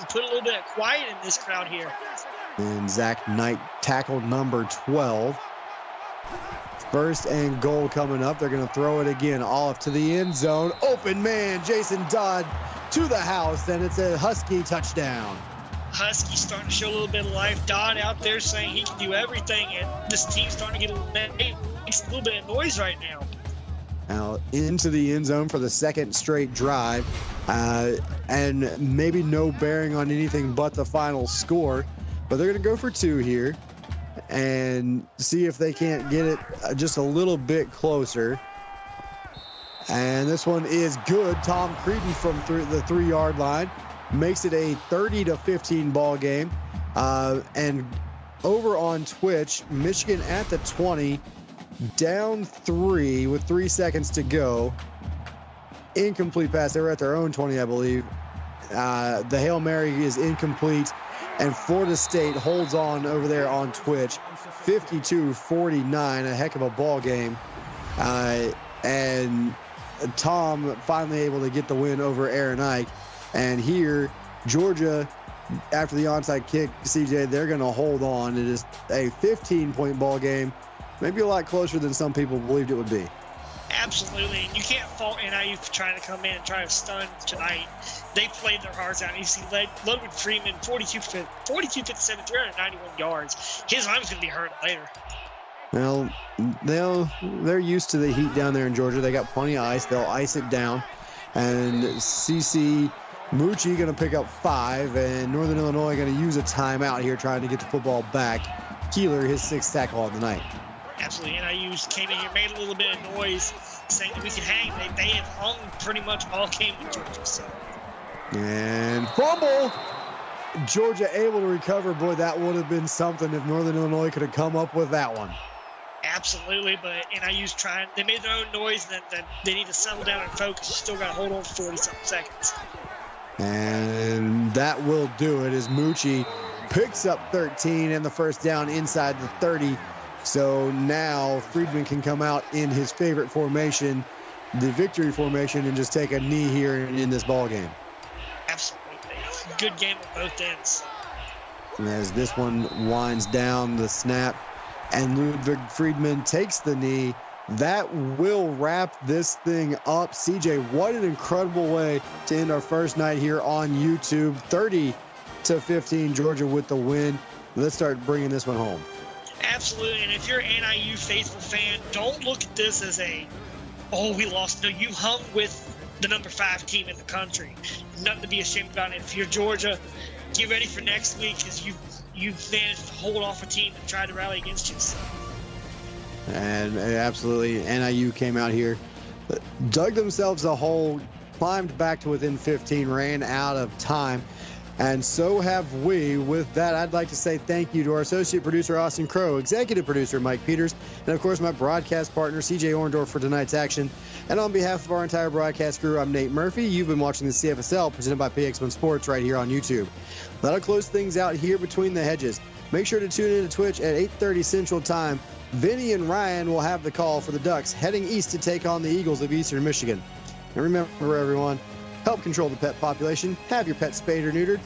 put a little bit of quiet in this crowd here. And Zach Knight tackled number 12. 1st and goal coming up. They're going to throw it again. Olive to the end zone. Open man, Jason Dodd to the house, and it's a Husky touchdown. Husky starting to show a little bit of life. Dodd out there saying he can do everything, and this team's starting to get a little bit of noise right now. Now into the end zone for the second straight drive, and maybe no bearing on anything but the final score, but they're going to go for 2 here and see if they can't get it just a little bit closer. And this one is good. Tom Creedon from the 3-yard line makes it a 30-15 ball game. And over on Twitch, Michigan at the 20, down 3 with 3 seconds to go. Incomplete pass. They were at their own 20, I believe. The Hail Mary is incomplete, and Florida State holds on over there on Twitch. 52-49, a heck of a ball game. And Tom finally able to get the win over Aaron Ike. And here, Georgia, after the onside kick, CJ, they're going to hold on. It is a 15-point ball game, maybe a lot closer than some people believed it would be. Absolutely, and you can't fault NIU for trying to come in and try to stun tonight. They played their hearts out. You see Ludwig Freeman, 42-57, 391 yards. His arm's going to be hurt later. Well, they're used to the heat down there in Georgia. They got plenty of ice. They'll ice it down. And CC Mucci going to pick up 5, and Northern Illinois going to use a timeout here trying to get the football back. Keeler, his 6th tackle of the night. Absolutely, NIU came in here, made a little bit of noise, saying that we can hang. They have hung pretty much all game with Georgia. So. And fumble! Georgia able to recover. Boy, that would have been something if Northern Illinois could have come up with that one. Absolutely, but NIU's trying. They made their own noise, and then they need to settle down and focus. You still got to hold on for 40-something seconds. And that will do it as Mucci picks up 13 and the first down inside the 30. So now Friedman can come out in his favorite formation, the victory formation, and just take a knee here in this ball game. Absolutely. Good game on both ends. And as this one winds down the snap and Ludwig Friedman takes the knee, that will wrap this thing up. CJ, what an incredible way to end our first night here on YouTube. 30-15, Georgia with the win. Let's start bringing this one home. Absolutely, and if you're an NIU faithful fan, don't look at this as we lost. No, you hung with the number 5 team in the country. Nothing to be ashamed about. And if you're Georgia, get ready for next week because you've managed to hold off a team that tried to rally against you. So. And absolutely, NIU came out here, dug themselves a hole, climbed back to within 15, ran out of time. And so have we. With that, I'd like to say thank you to our associate producer, Austin Crow, executive producer, Mike Peters, and of course, my broadcast partner, CJ Orndorff, for tonight's action. And on behalf of our entire broadcast crew, I'm Nate Murphy. You've been watching the CFSL presented by PX1 Sports right here on YouTube. That'll close things out here between the hedges. Make sure to tune in to Twitch at 8:30 Central Time. Vinny and Ryan will have the call for the Ducks heading east to take on the Eagles of Eastern Michigan. And remember, everyone, help control the pet population. Have your pet spayed or neutered.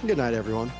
Good night, everyone.